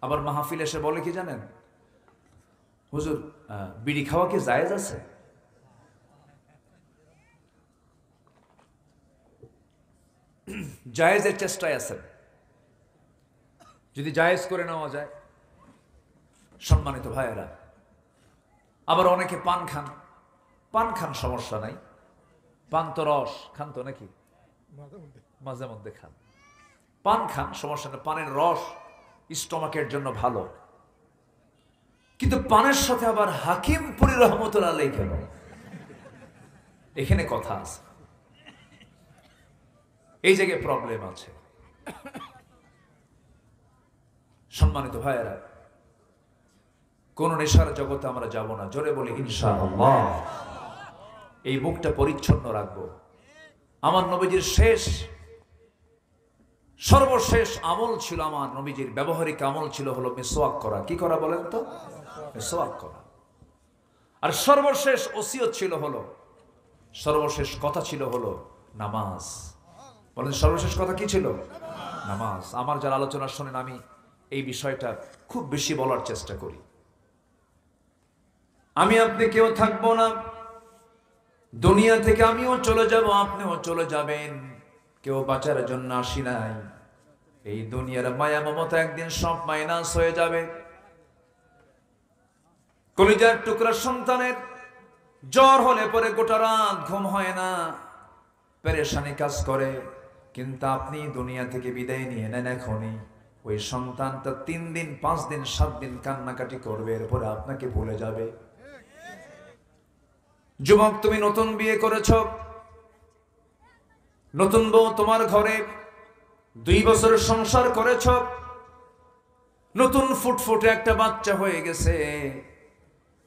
[SPEAKER 1] আবার মাহফিল এসে বলে কি জানেন, হুজুর বিড়ি খাওয়া কি জায়েজ আছে? জায়েজের চেষ্টায় আছেন, যদি জায়েজ করে নেওয়া যায়। সম্মানিত ভাইয়েরা, আবার অনেকে পান খান। পান খান, সমস্যা নাই, পান তো রস খান তো নাকি? মাঝে মধ্যে খান, পান খান, সমস্যা নেই। পানের রস স্টমাকের জন্য ভালো। কিন্তু পানের সাথে আবার হাকিমপুরি রহমতুল্লাহ আলাইহি কেন? এখানে কথা আছে, এই জায়গায় প্রবলেম আছে। সম্মানিত ভাইয়েরা, কোন নেশার জগতে আমরা যাব না। জোরে বলি ইনশাআল্লাহ। এই মুখটা পরিচ্ছন্ন রাখবো। আমার নবীজির সর্বশেষ আমল ছিল, আমার নবীজির ব্যবহারিক আমল ছিল হলো মিসওয়াক করা। কি করা বলেন তো? মিসওয়াক করা। আর সর্বশেষ ওসিয়ত ছিল হলো, সর্বশেষ কথা ছিল হলো নামাজ। বলেন সর্বশেষ কথা কি ছিল? নামাজ। আমার যারা আলোচনা শোনেন, আমি এই বিষয়টা খুব বেশি বলার চেষ্টা করি। আমি আপনি কেউ থাকবো না, দুনিয়া থেকে আমিও চলে যাব, আপনিও চলে যাবেন। কেউ বাঁচার জন্য আসি নাই। এই দুনিয়ার মায়া মমতা একদিন সব মাইনাস হয়ে যাবে। কলিজার টুকরা সন্তানের জ্বর হলে পরে গোটা রাত ঘুম হয় না, পেরেশানি কাজ করে। কিন্তু আপনি দুনিয়া থেকে বিদায় নিয়ে নেন এখনই, ওই সন্তানটা 3 দিন 5 দিন 7 দিন কান্নাকাটি করবে, এরপরে আপনাকে ভুলে যাবে। যুবক, তুমি নতুন বিয়ে করেছ, নতুন বউ তোমার ঘরে, 2 বছর সংসার করেছ, নতুন ফুটফুটে একটা বাচ্চা হয়ে গেছে।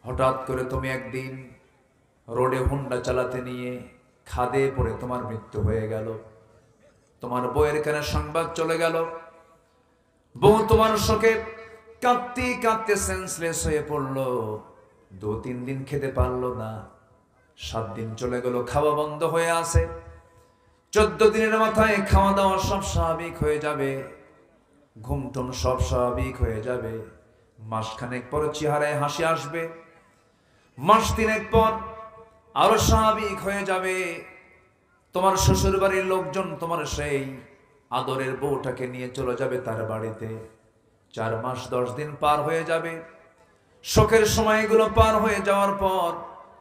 [SPEAKER 1] হঠাৎ করে তুমি একদিন রোডে হুন্ডা চালাতে নিয়ে খাদে পড়ে তোমার মৃত্যু হয়ে গেল। তোমার বউয়ের কানে সংবাদ চলে গেল। বউ তোমার শোকে কাঁদতে কাঁদতে সেন্সলেস হয়ে পড়লো। 2-3 দিন খেতে পারলো না। 7 দিন চলে গেল, খাওয়া বন্ধ হয়ে আছে। 14 দিনের মাথায় খাওয়া দাওয়া সব স্বাভাবিক হয়ে যাবে, ঘুমটুম সব স্বাভাবিক হয়ে যাবে। মাসখানেক পর চেহারায় হাসি আসবে। মাস 3 পর আরো স্বাভাবিক হয়ে যাবে। তোমার শ্বশুর বাড়ির লোকজন তোমার সেই আদরের বউটাকে নিয়ে চলে যাবে তার বাড়িতে। 4 মাস 10 দিন পার হয়ে যাবে। শোকের সময়গুলো পার হয়ে যাওয়ার পর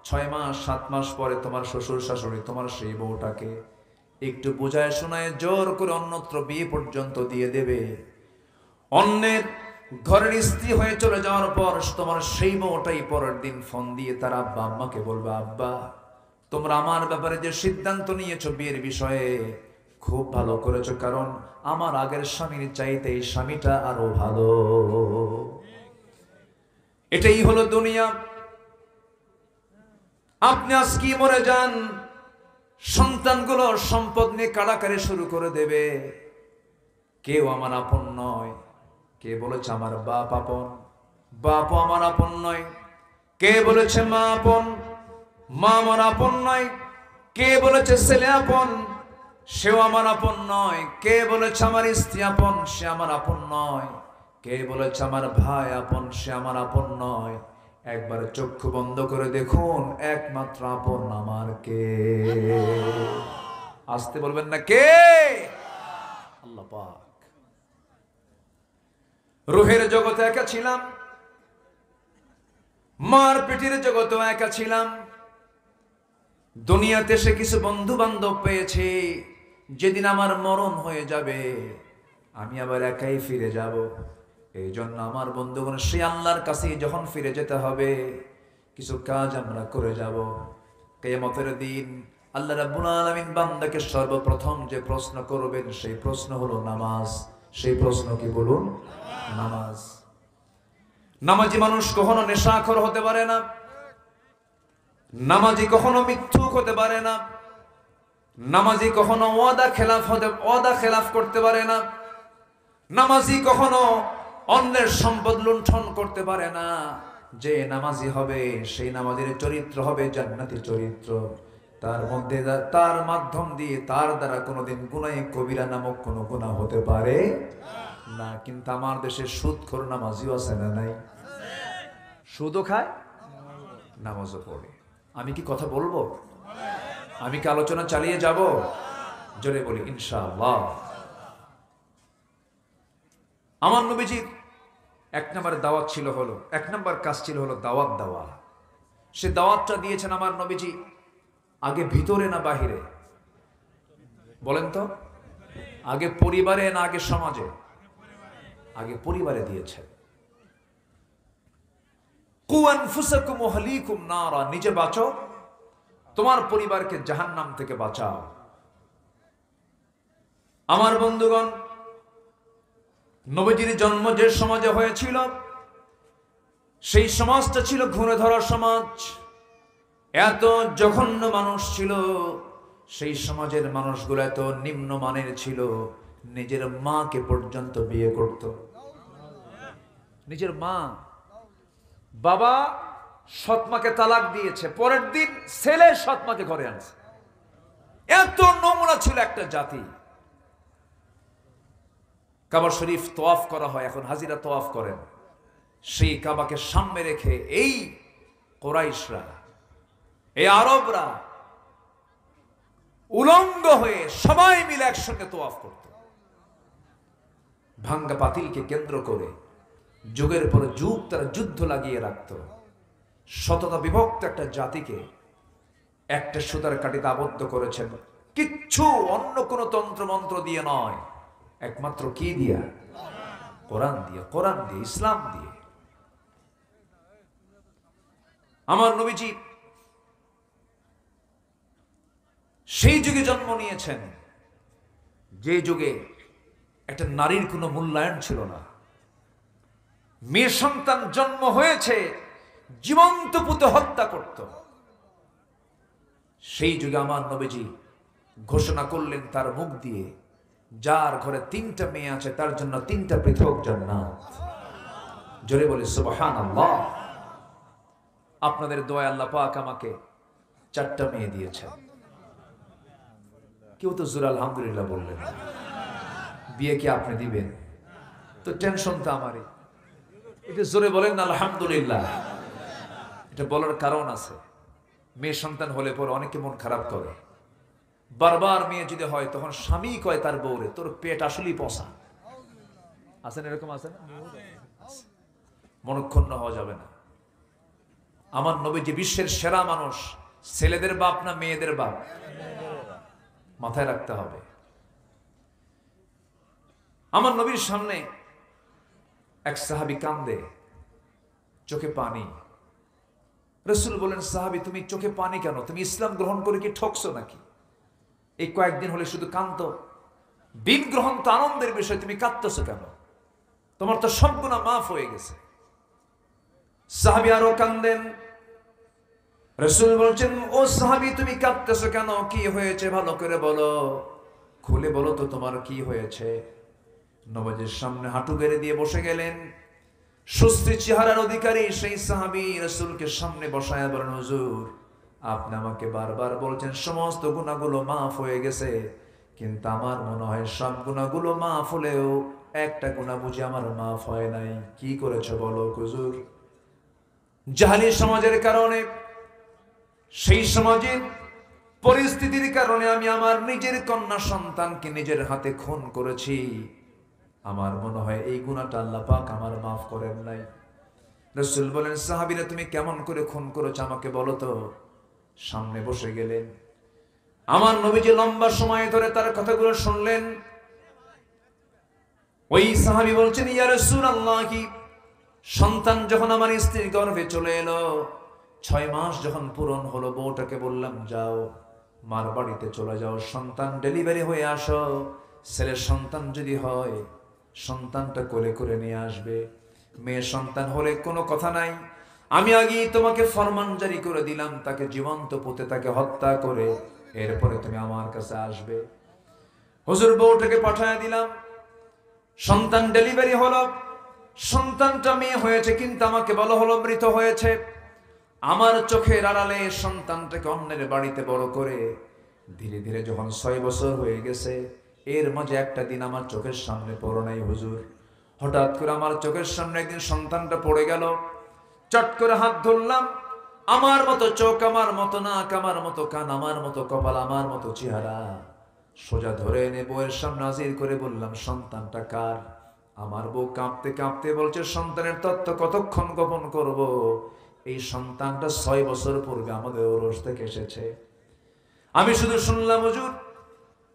[SPEAKER 1] 6 মাস 7 মাস পরে তোমার শ্বশুর শাশুড়ি তোমার সেই বউটাকে একটু বোঝায় শোনায় জোর করে অন্যত্র বিয়ে পর্যন্ত দিয়ে দেবে। অন্যের ঘরের স্ত্রী হয়ে চলে যাওয়ার পর তোমার সেই বউটাই পরের দিন ফোন দিয়ে তার আব্বা আম্মাকে বলবে, আব্বা তোমরা আমার ব্যাপারে যে সিদ্ধান্ত নিয়েছো বিয়ের বিষয়ে খুব ভালো করেছো, কারণ আমার আগের স্বামীর চাইতে এই স্বামীটা আরো ভালো। এটাই হলো দুনিয়া। আপনি আজকে মরে যান, সন্তানগুলো সম্পদ নিয়ে কাড়াকাড়ি শুরু করে দেবে। কেউ আমার আপন নয়। কে বলেছে আমার বাপ আপন? বাপও আমার আপন নয়। কে বলেছে মা আপন? মা আমার আপন নয়। কে বলেছে ছেলে আপন? সেও আমার আপন নয়। কে বলেছে আমার স্ত্রী আপন? সে আমার আপন নয়। কে বলেছে আমার ভাই আপন? সে আমার আপন নয়। একবার চক্ষু বন্ধ করে দেখুন, একমাত্র আপন আমার কে? আসতে বলবেন না কে? আল্লাহ পাক। রুহের জগতে একা ছিলাম, মার পেটের জগতেও একা ছিলাম। দুনিয়াতে সে কিছু বন্ধু বান্ধব পেয়েছে। যেদিন আমার মরণ হয়ে যাবে আমি আবার একাই ফিরে যাব। এই জন্য আমার বন্ধুগণ, সে আল্লাহর কাছে যখন ফিরে যেতে হবে কিছু কাজ আমরা করে যাব। কিয়ামতের দিন আল্লাহ রাব্বুল আলামিন বান্দাকে সর্বপ্রথম যে প্রশ্ন করবেন সেই প্রশ্ন হলো নামাজ। সেই প্রশ্ন কি বলুন? নামাজ। নামাজি মানুষ কখনো নেশাখোর হতে পারে না। নামাজি কখনো মিথ্যুক হতে পারে না। নামাজি কখনো ওয়াদা খেলাফ করতে পারে না। নামাজি কখনো অন্যের সম্পদ লুণ্ঠন করতে পারে না। যে নামাজি হবে সেই নামাজের চরিত্র হবে জান্নাতি চরিত্র। তার মাধ্যম দিয়ে তার দ্বারা কোনোদিন গুনাহ কবিরা নামক কোনো গুনাহ হতে পারে না। কিন্তু আমার দেশে সুদখোর নামাজিও আছে না নাই? সুদও খায়, নামাজও পড়ে। আমি কি কথা বলবো? আমি কি আলোচনা চালিয়ে যাব? জোরে বলি ইনশাআল্লাহ। আমার নবীজির 1 নম্বর দাওয়াত ছিল হলো 1 নম্বর কাজ ছিল হলো দাওয়াত দেওয়া। সে দাওয়াতটা দিয়েছেন আমার নবীজি আগে ভিতরে না বাহিরে? বলেন তো, আগে পরিবারে না আগে সমাজে? আগে পরিবারে দিয়েছেন। কু আনফুসাকুম ওয়া আহলিকুম নারা, নিজে বাঁচো, তোমার পরিবারকে জাহান্নাম থেকে বাঁচাও। আমার বন্ধুগণ, নবীজির জন্ম যে সমাজে হয়েছিল সেই সমাজটা ছিল ঘুরে ধরা সমাজ। এত জঘন্য মানুষ ছিল সেই সমাজের মানুষগুলো, এত নিম্নমানের ছিল, নিজের মাকে পর্যন্ত বিয়ে করত। নিজের মা, বাবা সৎমাকে তালাক দিয়েছে, পরের দিন ছেলে সৎমাকে ঘরে আনছে। এত নোংরা ছিল একটা জাতি। কাবা শরীফ তোয়াফ করা হয়, এখন হাজিরা তোয়াফ করেন। সেই কাবাকে সামনে রেখে এই কুরাইশরা, এই আরবরা উলঙ্গ হয়ে সবাই মিলে একসঙ্গে তোয়াফ করত। ভাঙ্গা পাতিলকে কেন্দ্র করে যুগের পর যুগ তারা যুদ্ধ লাগিয়ে রাখত। শততা বিভক্ত একটা জাতিকে একটা সুতার কাঠিতে আবদ্ধ করেছেন। কিচ্ছু অন্য কোনো তন্ত্র মন্ত্র দিয়ে নয়, একমাত্র কি দিয়া? কোরআন দিয়ে, কোরআন দিয়ে, ইসলাম দিয়ে। আমার নবীজি সেই যুগে জন্ম নিয়েছেন যে যুগে একটা নারীর কোনো মূল্যায়ন ছিল না। মেয়ে সন্তান জন্ম হয়েছে জীবন্ত পুঁতে হত্যা করত। সেই যুগে আমার নবীজি ঘোষণা করলেন তার মুখ দিয়ে, যার ঘরে 3টা মেয়ে আছে তার জন্য 3টা পৃথক জান্নাত। জোরে বলি সুবহানাল্লাহ। আপনাদের দোয়া আল্লাহ পাক আমাকে 4টা মেয়ে দিয়েছেন। কেউ তো জোরে আলহামদুলিল্লাহ বললেন। বিয়ে কি আপনি দিবেন? তো টেনশন তো আমারই। এটা জোরে বলেন না আলহামদুলিল্লাহ। এটা বলার কারণ আছে। মেয়ে সন্তান হলে পরে অনেকে মন খারাপ করে। বারবার মেয়ে যদি হয় তখন স্বামী কয় তার বউরে, তোর পেট আসলেই পচা। আছেন এরকম, আছেন? মনক্ষুণ্ণ হওয়া যাবে না। আমার নবী যে বিশ্বের সেরা মানুষ, ছেলেদের বাপ না মেয়েদের বাপ? মাথায় রাখতে হবে। আমার নবীর সামনে এক সাহাবী কান্দে, চোখে পানি। রাসূল বলেন, সাহাবী তুমি চোখে পানি কেন? তুমি ইসলাম গ্রহণ করে কি ঠকছো নাকি? এই কয়েকদিন হলে শুধু কাঁদতো। দিন গ্রহণ তো আনন্দের বিষয়, তুমি কাঁদতেছো কেন? তোমার তো সব গুনাহ মাফ হয়ে গেছে। সাহাবী আরো কান্দেন। রাসূল বলছেন, ও সাহাবী তুমি কাঁদতেছো কেন? কি হয়েছে ভালো করে বলো, খুলে বলো তো তোমার কি হয়েছে। নবীর সামনে হাঁটু গেড়ে দিয়ে বসে গেলেন। সুস্থির চেহারার অধিকারী সেই সাহাবী রাসূলকে সামনে বসায়া বলেন, হুজুর আপনি আমাকে বারবার বলছেন সমস্ত গুনাহগুলো মাফ হয়ে গেছে, কিন্তু আমার মনে হয় সব গুনাহগুলো মাফ হলেও একটা গুনাহ বুঝি আমার মাফ হয় নাই। কি করেছো বলো হুজুর? জাহেলি সমাজের কারণে, সেই সমাজের পরিস্থিতির কারণে আমি আমার নিজের কন্যা সন্তানকে নিজের হাতে খুন করেছি। আমার মনে হয় এই গুনাহটা আল্লাহ পাক আমার মাফ করেন নাই। রাসূল বলেন, সাহাবীরা তুমি কেমন করে খুন করেছো আমাকে বলো তো। সামনে বসে গেলেন। আমার নবীজি লম্বা সময় ধরে তার কথাগুলো শুনলেন। ওই সাহাবী বলছেন, ইয়া রাসূলুল্লাহ, সন্তান যখন আমার স্ত্রীর গর্ভে চলে এলো, 6 মাস যখন পূরণ হলো, বউটাকে বললাম যাও মার বাড়িতে চলে যাও, সন্তান ডেলিভারি হয়ে আসো। ছেলের সন্তান যদি হয় সন্তানটা কোলে করে নিয়ে আসবে, মেয়ে সন্তান হলে কোনো কথা নাই। আমি আগেই তোমাকে ফরমান জারি করে দিলাম, তাকে জীবন্ত পুঁতে তাকে হত্যা করে এরপরে তুমি আমার কাছে আসবে। হুজুর বউটাকে পাঠিয়ে দিলাম। সন্তান ডেলিভারি হলো, সন্তানটা মেয়ে হয়েছে, কিন্তু আমাকে বলা হলো মৃত হয়েছে। আমার চোখের আড়ালে সন্তানটাকে অন্যের বাড়িতে বড় করে ধীরে ধীরে যখন 6 বছর হয়ে গেছে, এর মাঝে একটা দিন আমার চোখের সামনে পড়ো নাই হুজুর। হঠাৎ করে আমার চোখের সামনে একদিন সন্তানটা পড়ে গেল। চট করে হাত ধরলাম, আমার মতো চোখ, আমার মতো নাক, আমার মতো কান, আমার মতো কপাল, আমার মতো চেহারা, সোজা ধরে এনে বউয়ের সামনে হাজির করে বললাম, সন্তানটা কার? আমার বউ কাঁপতে কাঁপতে বলছে, সন্তানের তত্ত্ব কতক্ষণ গোপন করব? এই সন্তানটা 6 বছর পূর্বে আমাদের ওরস থেকে এসেছে। আমি শুধু শুনলাম হুজুর,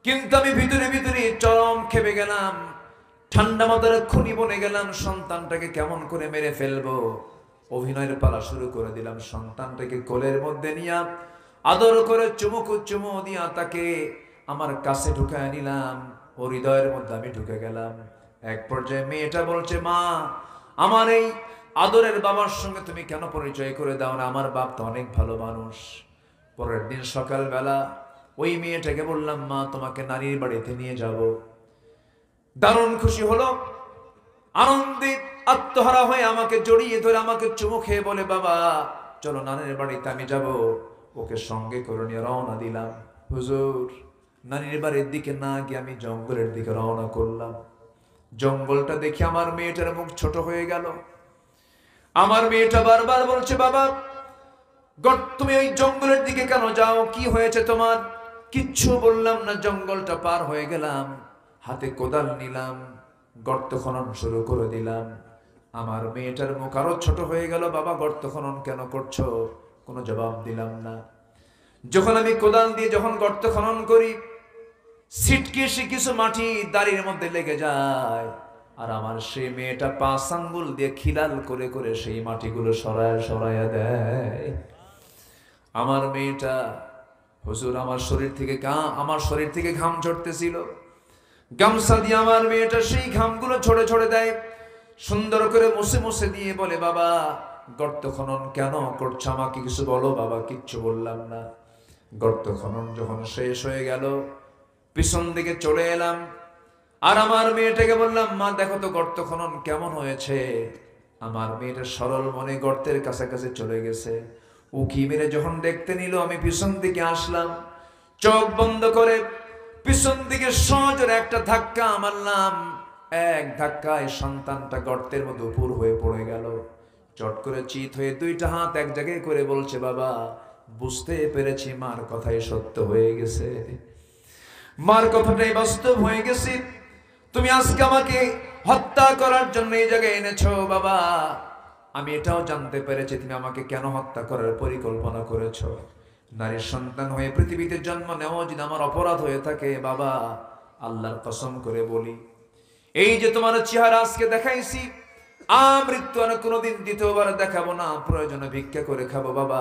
[SPEAKER 1] কিন্তু আমি ভিতরে ভিতরে চরম খেপে গেলাম। ঠান্ডা মাথায় খুনি বনে গেলাম, সন্তানটাকে কেমন করে মেরে ফেলবো। অভিনয়ের পালা শুরু করে দিলাম। সন্তানটাকে কোলের মধ্যে নিয়ে আদর করে চুমু দিয়া তাকে আমার কাছে ঢুকায় নিলাম। ও হৃদয়ের মধ্যে আমি ঢুকে গেলাম। এক পর্যায়ে মেয়েটা বলছে, মা আমার এই আদরের বাবার সঙ্গে তুমি কেন পরিচয় করে দাও না? আমার বাপ তো অনেক ভালো মানুষ। পরের দিন সকালবেলা ওই মেয়েটাকে বললাম, মা তোমাকে নানির বাড়িতে নিয়ে যাব। দারুণ খুশি হলো, আনন্দে আত্মহারা হয়ে আমাকে জড়িয়ে ধরে আমাকে চুমু খেয়ে বলে, বাবা চলো নানির বাড়িতে আমি যাব। ওকে সঙ্গে করে নিয়ে রওনা দিলাম। হুজুর নানির বাড়ির দিকে না গিয়ে আমি জঙ্গলের দিকে রওনা করলাম। জঙ্গলটা দেখে আমার মেয়েটার মুখ ছোট হয়ে গেল। আমার মেয়েটা বারবার বলছে, বাবা তুমি ওই জঙ্গলের দিকে কেন যাও? কি হয়েছে তোমার? কিচ্ছু বললাম না। জঙ্গলটা পার হয়ে গেলাম, হাতে কোদাল নিলাম, গর্ত খনন শুরু করে দিলাম। আমার মেয়েটার মুখ আরো ছোট হয়ে গেল। বাবা গর্ত খনন কেন করছো? কোনো জবাব দিলাম না। যখন আমি কোদাল দিয়ে যখন গর্ত খনন করি, ছিটকে এসে কিছু মাটি দাড়ির মধ্যে লেগে যায়, আর আমার সেই মেয়েটা 5 আঙ্গুল দিয়ে খিলাল করে করে সেই মাটিগুলো সরায়া দেয়। আমার মেয়েটা, হুজুর আমার শরীর থেকে ঘাম ঝরতেছিল। গামছা দিয়ে আমার মেয়েটা সেই ঘামগুলো ঝরে দেয়, সুন্দর করে মুছে দিয়ে বলে, বাবা গর্ত খনন কেন করছো? আমাকে কিছু বলো। বাবা কিচ্ছু বললাম না। গর্ত খনন যখন শেষ হয়ে গেল, পিছন দিকে চলে এলাম, আর আমার মেয়েটাকে বললাম, মা দেখো তো গর্ত খনন কেমন হয়েছে। আমার মেয়েটা সরল মনে গর্তের কাছাকাছি চলে গেছে। উকি মেরে যখন দেখতে নিল, আমি পিছন দিকে আসলাম, চোখ বন্ধ করে পিছন দিকে সজোরে একটা ধাক্কা মারলাম। এক ধাক্কায় সন্তানটা গর্তের মধ্যে উপুর হয়ে পড়ে গেল। চট করে চিত হয়ে 2টা হাত এক জায়গায় করে বলছে, বাবা বুঝতে পেরেছি মার কথাই সত্য হয়ে গেছে, মার কথাটাই বাস্তব হয়ে গেছে। তুমি আজকে আমাকে হত্যা করার জন্য এই জায়গায় এনেছো বাবা। আমি এটাও জানতে পেরেছি তুমি আমাকে কেন হত্যা করার পরিকল্পনা করেছো। নারীর সন্তান হয়ে পৃথিবীতে জন্ম নেওয়া যদি আমার অপরাধ হয়ে থাকে বাবা, আল্লাহর কসম করে বলি, এই যে তোমার চেহারা আজকে দেখাইছি, মৃত্যু আর কোনোদিন দ্বিতীয়বার দেখাবো না, প্রয়োজনে ভিক্ষা করে খাবো বাবা,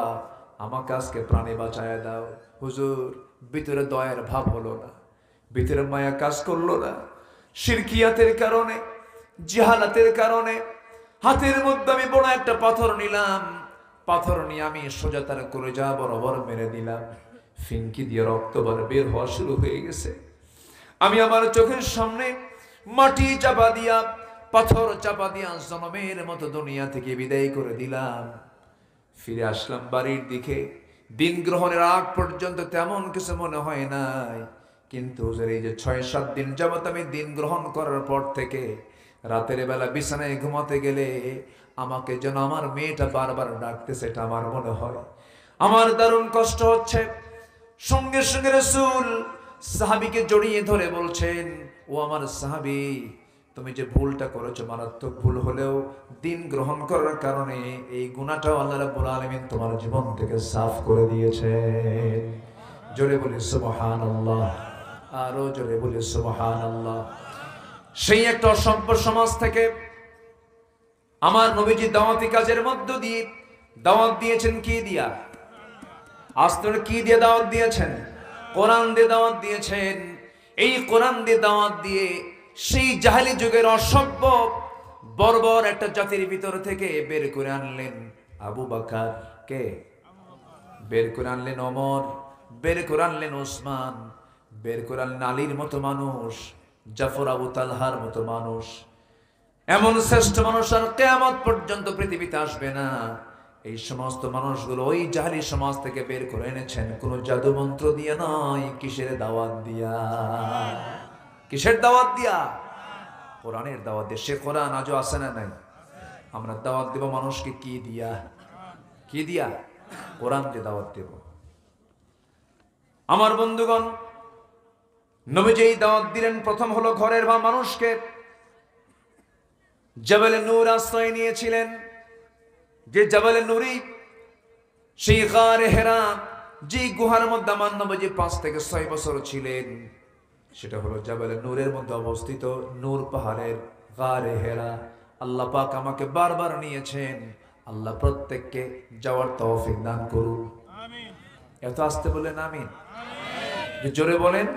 [SPEAKER 1] আমাকে আজকে প্রাণে বাঁচায় দাও। হুজুর, ভিতরে দয়ার ভাব হলো না, ভিতরে মায়া কাজ করলো না। শিরকিয়াতের কারণে, জিহালাতের কারণে হাতের মধ্যে আমি বড় একটা পাথর নিলাম, পাথর নিয়ে আমি সোজা তার কলেজা বরাবর মেরে দিলাম। ফিনকি দিয়ে রক্ত বের হওয়া শুরু হয়ে গেছে। আমি আমার চোখের সামনে মাটি চাপা দিয়া, পাথর চাপা দিয়া জনমের মতো দুনিয়া থেকে বিদায় করে দিলাম। ফিরে আসলাম বাড়ির দিকে। দিন গ্রহণের আগ পর্যন্ত তেমন কিছু মনে হয় নাই, কিন্তু এই যে 6-7 দিন যাবত আমি দিন গ্রহণ করার পর থেকে রাতের বেলা বিছানায় ঘুমাতে গেলে আমাকে যেন আমার মেয়েটা বারবার ডাকতেছে, এটা আমার মনে হয়। আমার দারুণ কষ্ট হচ্ছে। সঙ্গে সঙ্গে রাসূল সাহাবীকে জড়িয়ে ধরে বলছেন, ও আমার সাহাবী, তুমি যে ভুলটা করেছো মারাত্মক ভুল হলেও দিন গ্রহণ করার কারণে এই গুনাহটাও আল্লাহ রাব্বুল আলামিন তোমার জীবন থেকে সাফ করে দিয়েছে। জোরে বলি সুবহানাল্লাহ, আরো জোরে বলি সুবহানাল্লাহ। সেই একটা অসভ্য সমাজ থেকে আমার নবীজি দাওয়াতি কাজের মধ্য দিয়ে দাওয়াত দিয়েছেন। কি দিয়া? আস্তর কি দিয়ে দাওয়াত দিয়েছেন? কোরআন দিয়ে দাওয়াত দিয়েছেন। এই কোরআন দিয়ে দাওয়াত দিয়ে সেই জাহেলি যুগের অসভ্য বর্বর একটা জাতির ভিতর থেকে বের করে আনলেন আবু বকর, কে বের করে আনলেন? ওমর। বের করে আনলেন ওসমান। বের করে আনলেন আলীর মতো মানুষ, জাফর আবু তালহার মতো মানুষ। এমন শ্রেষ্ঠ মানুষ আর কিয়ামত পর্যন্ত পৃথিবীতে আসবে না। এই সমস্ত মানুষগুলো ওই জাহেলি সমাজ থেকে বের করে এনেছেন কোন জাদু মন্ত্র দিয়ে নয়। কিসের দাওয়াত দিয়া? কিসের দাওয়াত দিয়া? কোরআনের দাওয়াত দিয়ে। সে কোরআন আজও আছে না নাই? আমরা দাওয়াত দেব মানুষকে কি দিয়া? কি দিয়া? কোরআন দিয়ে দাওয়াত দেব। আমার বন্ধুগণ, নবীজি এই দাওয়াত দিলেন। প্রথম হলো ঘরের বা মানুষকে। জাবালে নূর আশ্রয় নিয়েছিলেন, যে জাবালে নূরি, সেই গারে হেরা, যে গুহার মধ্যে আমার নবীজি 5 থেকে 6 বছর ছিলেন, সেটা হলো জাবালে নূরের মধ্যে অবস্থিত নূর পাহাড়ের গারে হেরা। আল্লাহ পাক আমাকে বারবার নিয়েছেন। আল্লাহ প্রত্যেককে যাওয়ার তৌফিক দান করুন। আমিন। এত আস্তে বলেন আমিন। জোরে বলেন,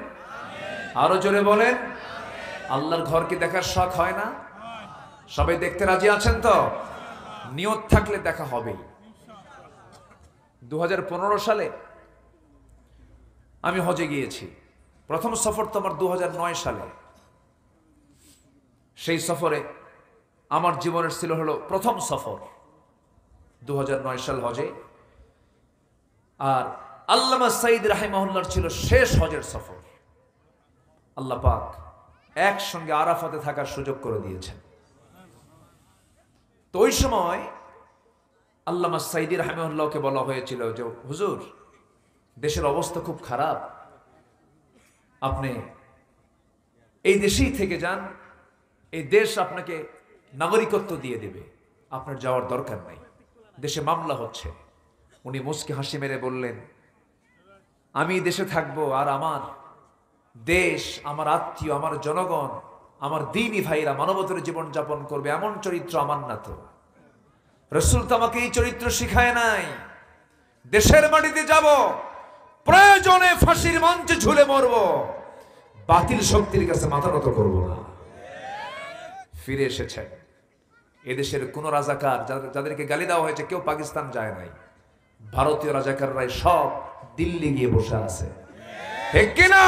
[SPEAKER 1] আরো জোরে বলেন। আল্লাহর ঘর কি দেখার শখ হয় না? সবাই দেখতে রাজি আছেন তো? নিয়ত থাকলে দেখা হবে। 2015 সালে আমি হজে গিয়েছি। প্রথম সফর তো আমার 2009 সালে। সেই সফরে আমার জীবনের ছিল হলো প্রথম সফর 2009 সাল হজে। আর আল্লামা সাঈদ রাহিমাহুল্লাহর ছিল শেষ হজের সফর। আল্লাহ পাক একসঙ্গে আরাফাতে থাকার সুযোগ করে দিয়েছেন। তো ওই সময় আল্লামা সাঈদ রাহিমাহুল্লাহকে বলা হয়েছিল যে হুজুর, দেশের অবস্থা খুব খারাপ, আপনি এই দেশেই থেকে যান, এই দেশ আপনাকে নাগরিকত্ব দিয়ে দেবে, আপনার যাওয়ার দরকার নাই, দেশে মামলা হচ্ছে। উনি মুচকি হাসি মেরে বললেন, আমি দেশে থাকবো আর আমার দেশ, আমার আত্মীয়, আমার জনগণ, আমার দ্বীনি ভাইরা মানবতার জীবন যাপন করবে, এমন চরিত্র আমার না। তো রাসূল তো আমাকে এই চরিত্র শিখায় নাই। দেশের মাটিতে যাব, প্রয়োজনে ফাঁসির মঞ্চে ঝুলে মরব, বাতিল শক্তির কাছে মাথা নত করব না। ফিরে এসেছেন। এদেশের কোন রাজাকার যাদেরকে গালি দেওয়া হয়েছে কেউ পাকিস্তান যায় নাই। ভারতীয় রাজাকাররাই সব দিল্লি গিয়ে বসে আছে, ঠিক কিনা?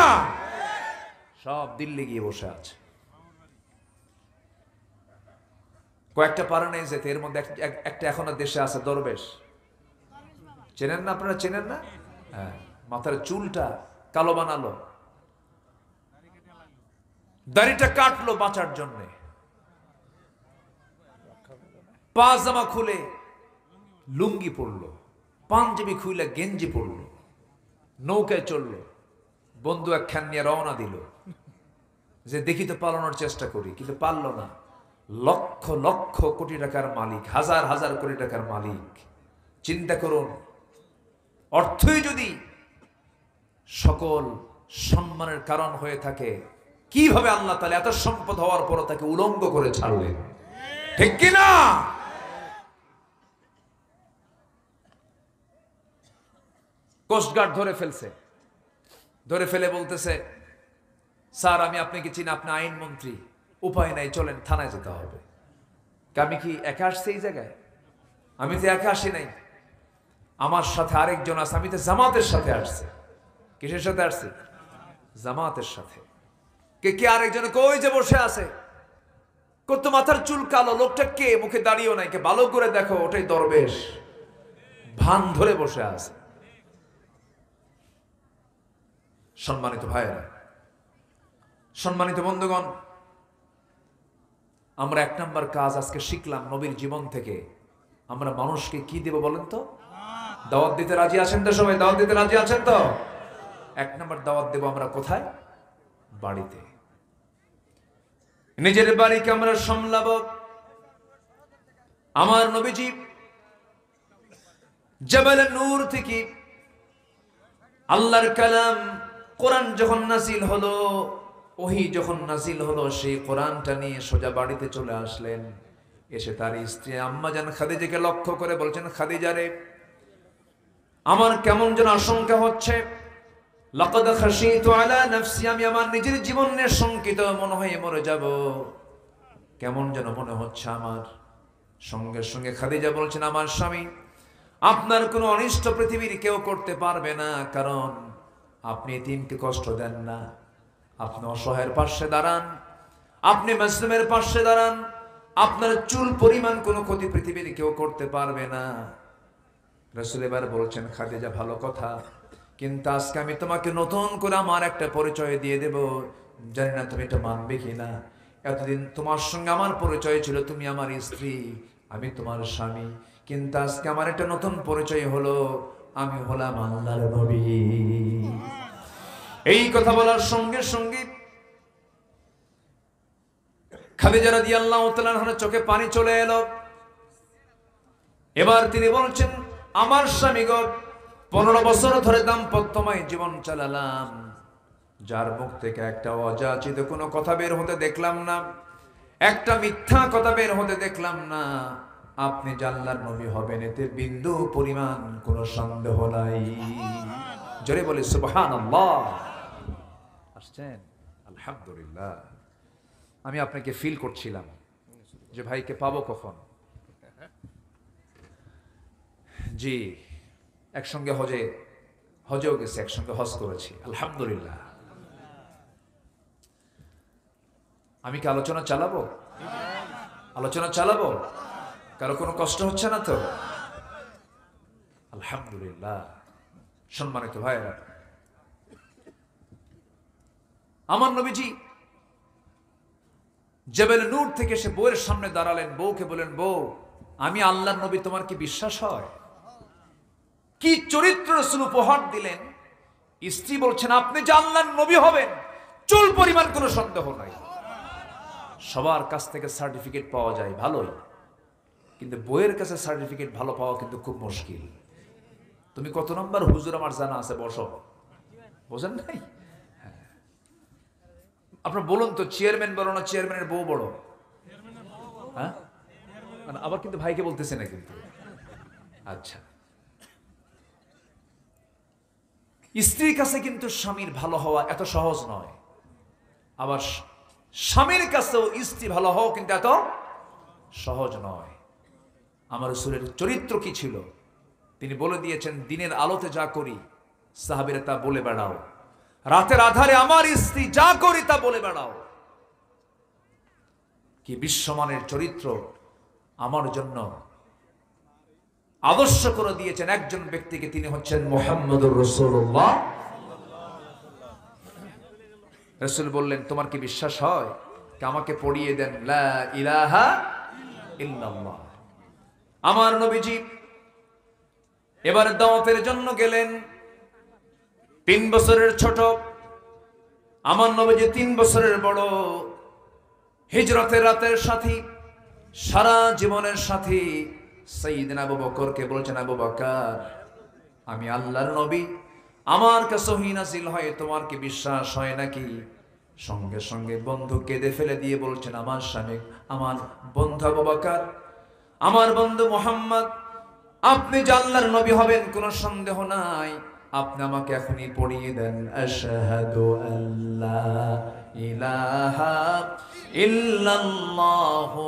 [SPEAKER 1] সব দিল্লি গিয়ে বসে আছে। কয়েকটা পারা নেই যেতে, এর মধ্যে একটা এখনো দেশে আছে, দরবেশ। চেনেন না আপনারা? চেনেন না? হ্যাঁ, মাথার চুলটা কালো বানালো, দাড়িটা কাটলো বাঁচার জন্যে, পাজামা খুলে লুঙ্গি পরলো, পাঞ্জাবি খুইলা গেঞ্জি পড়লো, নৌকায় চললো, বন্ধু একখান নিয়ে রওনা দিল যে দেখি তো পালানোর চেষ্টা করি, কিন্তু পারল না। লক্ষ লক্ষ কোটি টাকার মালিক, হাজার হাজার কোটি টাকার মালিক। চিন্তা করুন, অর্থই যদি সকল সম্মানের কারণ হয়ে থাকে, কিভাবে আল্লাহ তাআলা এত সম্পদ হওয়ার পর তাকে উলঙ্গ করে ছাড়লেন? ঠিক কিনা? কোস্টগার্ড ধরে ফেলছে, ধরে ফেলে বলতেছে, স্যার আমি আপনাকে চিনি, আপনি আইনমন্ত্রী, উপায় নাই, চলেন থানায় যেতে হবে। আমি কি একা আসছি এই জায়গায়? আমি তো একা আসি নাই, আমার সাথে আরেকজন আছে, আমি তো জামাতের সাথে আসছি। কিসের সাথে আসছি? জামাতের সাথে। কে কে আরেকজন কই যে বসে আছে, কত মাথার চুল কালো, লোকটা কে? মুখে দাঁড়িয়েও নাই, কে ভালো করে দেখো, ওটাই দরবেশ, ভান ধরে বসে আছে। সম্মানিত ভাইয়েরা, সম্মানিত বন্ধুগণ, আমরা এক নাম্বার কাজ আজকে শিখলাম নবীর জীবন থেকে। আমরা মানুষকে কি দেব বলেন তো? দাওয়াত দিতে রাজি আছেন তো? সবাই দাওয়াত দিতে রাজি আছেন তো? এক নাম্বার দাওয়াত দেব আমরা কোথায়? বাড়িতে। নিজের বাড়িকে আমরা সামলাবো। আমার নবীজি জাবালে নূর থেকে আল্লাহর কালাম কোরআন যখন নাজিল হলো, ওহী যখন নাজিল হলো, সেই কোরআনটা নিয়ে সোজা বাড়িতে চলে আসলেন। এসে তার স্ত্রী আম্মাজান খাদিজাকে লক্ষ্য করে বলছেন, খাদিজা রে, আমার কেমন যেন আশঙ্কা হচ্ছে, লাকাদ খাশিতু আলা নাফসি, আমি আমার নিজের জীবন নিয়ে শঙ্কিত, মনে হয় মরে যাব, কেমন যেন মনে হচ্ছে আমার। সঙ্গে সঙ্গে খাদিজা বলছেন, আমার স্বামী, আপনার কোনো অনিষ্ট পৃথিবীর কেউ করতে পারবে না, কারণ আপনি এতিমকে কষ্ট দেন না, আপনি অসহায়ের পাশে দাঁড়ান, আপনি মাসলুমের পাশে দাঁড়ান, আপনার চুল পরিমাণ কোনো ক্ষতি পৃথিবীর কেউ করতে পারবে না। রাসূল এবার বলছেন, খাদিজা ভালো কথা, কিন্তু আজকে আমি তোমাকে নতুন করে আমার একটা পরিচয় দিয়ে দেব, জানি না তুমি এটা মানবে কিনা। এতদিন তোমার সঙ্গে আমার পরিচয় ছিল, তুমি আমার স্ত্রী, আমি তোমার স্বামী, কিন্তু আজকে আমার একটা নতুন পরিচয় হলো, আমি হলাম আল্লাহর নবী। এই কথা বলার সঙ্গে সঙ্গে খাদিজা রাদিয়াল্লাহু তাআলা আনহার চোখে পানি চলে এলো। এবার তিনি বলছেন, আমার স্বামী গো, 15 বছর ধরে দাম্পত্যময় জীবন চালালাম, যার মুখ থেকে একটা অযাচিত কোনো কথা বের হতে দেখলাম না, একটা মিথ্যা কথা বের হতে দেখলাম না। আপনি যে আল্লাহর নবী হবেন এতে বিন্দু পরিমাণ কোনো সন্দেহ নাই। জোরে বলি সুবহানাল্লাহ। আসছেন? আলহামদুলিল্লাহ। আমি আপনাকে ফিল করছিলাম যে ভাইকে পাবো কখন। জি, একসঙ্গে হজেও গেছে, একসঙ্গে হজ করেছি, আলহামদুলিল্লাহ। আমি কি আলোচনা চালাবো? আলোচনা চালাবো? কারো কোনো কষ্ট হচ্ছে না তো? আলহামদুলিল্লাহ। সম্মানিত ভাইরা, আমার নবীজি জাবাল নূর থেকে সে বউয়ের সামনে দাঁড়ালেন, বউকে বলেন, বউ, আমি আল্লাহর নবী, তোমার কি বিশ্বাস হয়? কি চরিত্র রাসূল উপহার দিলেন। স্ত্রী বলছেন, আপনি যে আল্লাহর নবী হবেন চুল পরিমাণ কোনো সন্দেহ নাই। সবার কাছ থেকে সার্টিফিকেট পাওয়া যায় ভালোই, কিন্তু বইয়ের কাছে সার্টিফিকেট ভালো পাওয়া কিন্তু খুব মুশকিল। তুমি কত নম্বর হুজুর আমার জানা আছে, বসো, বোঝেন নাই? আপনার বলুন তো, চেয়ারম্যান বড় না চেয়ারম্যানের বউ বড়? হ্যাঁ, আবার কিন্তু ভাইকে বলতেছে না কিন্তু। আচ্ছা, স্ত্রীর কাছে কিন্তু স্বামীর ভালো হওয়া এত সহজ নয়, আবার স্বামীর কাছেও স্ত্রী ভালো হওয়া কিন্তু এত সহজ নয়। আমার রাসূলের চরিত্র কি ছিল তিনি বলে দিয়েছেন, দিনের আলোতে যা করি সাহাবীরা তা বলে বেড়াও, রাতের আধারে আমার স্ত্রী যা করি তা বলে বেড়াও। কি বিশ্বমানের চরিত্র আমার জন্য আদর্শ করে দিয়েছেন একজন ব্যক্তিকে, তিনি হচ্ছেন মুহাম্মদুর রাসূলুল্লাহ। রাসূল বললেন, তোমার কি বিশ্বাস হয়? আমাকে পড়িয়ে দেন লা ইলাহা ইল্লাল্লাহ। আমার নবীজি এবার দাওয়াতের জন্য গেলেন। 3 বছরের ছোট, আমার নবীজি 3 বছরের বড়। হিজরতের রাতের সাথী, সারা জীবনের সাথী সাইয়েদনা আবু বকরকে বলছেন, আবু বকর, আমি আল্লাহর নবী, আমার কাছে ওহী নাযিল হয়, তোমার কি বিশ্বাস হয় নাকি? সঙ্গে সঙ্গে বন্ধু কেঁদে ফেলে দিয়ে বলছেন, আমার স্বামী, আমার বন্ধু আবু বকর, আমার বন্ধু মুহাম্মদ, আপনি যে আল্লাহর নবী হবেন কোনো সন্দেহ নাই, আপনি আমাকে এখনই পড়িয়ে দেন, আশহাদু আল্লা ইলাহা ইল্লাল্লাহু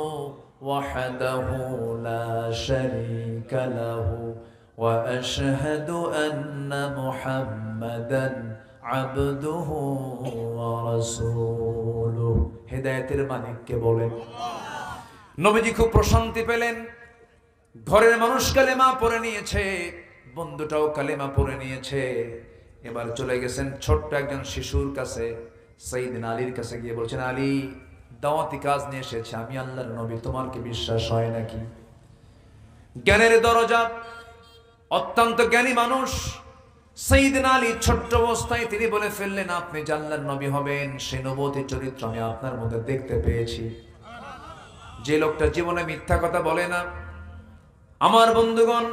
[SPEAKER 1] ওয়াহদাহু লা শারীকা লাহু ওয়া আশহাদু আন্না মুহাম্মাদান আবদুহু ওয়া রাসূলুহু। হেদায়েতের মালিককে বলেন। নবীজি খুব প্রশান্তি পেলেন। ঘরের মানুষ কালেমা পড়ে নিয়েছে, বন্ধুটাও কালেমা পড়ে নিয়েছে। এবার চলে গেছেন ছোট্ট একজন শিশুর কাছে, সাইয়েদনা আলীর কাছে গিয়ে বলছেন, আলী, দাওয়াতি কাজ নিয়ে এসেছে, আমি আল্লাহর নবী, তোমার কি বিশ্বাস হয় নাকি? জ্ঞানের দরজা, অত্যন্ত জ্ঞানী মানুষ সাইয়েদনা আলী ছোট্ট অবস্থায় তিনি বলে ফেললেন, আপনি যে আল্লাহর নবী হবেন সেই নবুয়তি চরিত্র আমি আপনার মধ্যে দেখতে পেয়েছি। যে লোকটা জীবনে মিথ্যা কথা বলে না, আমার বন্ধুগণ,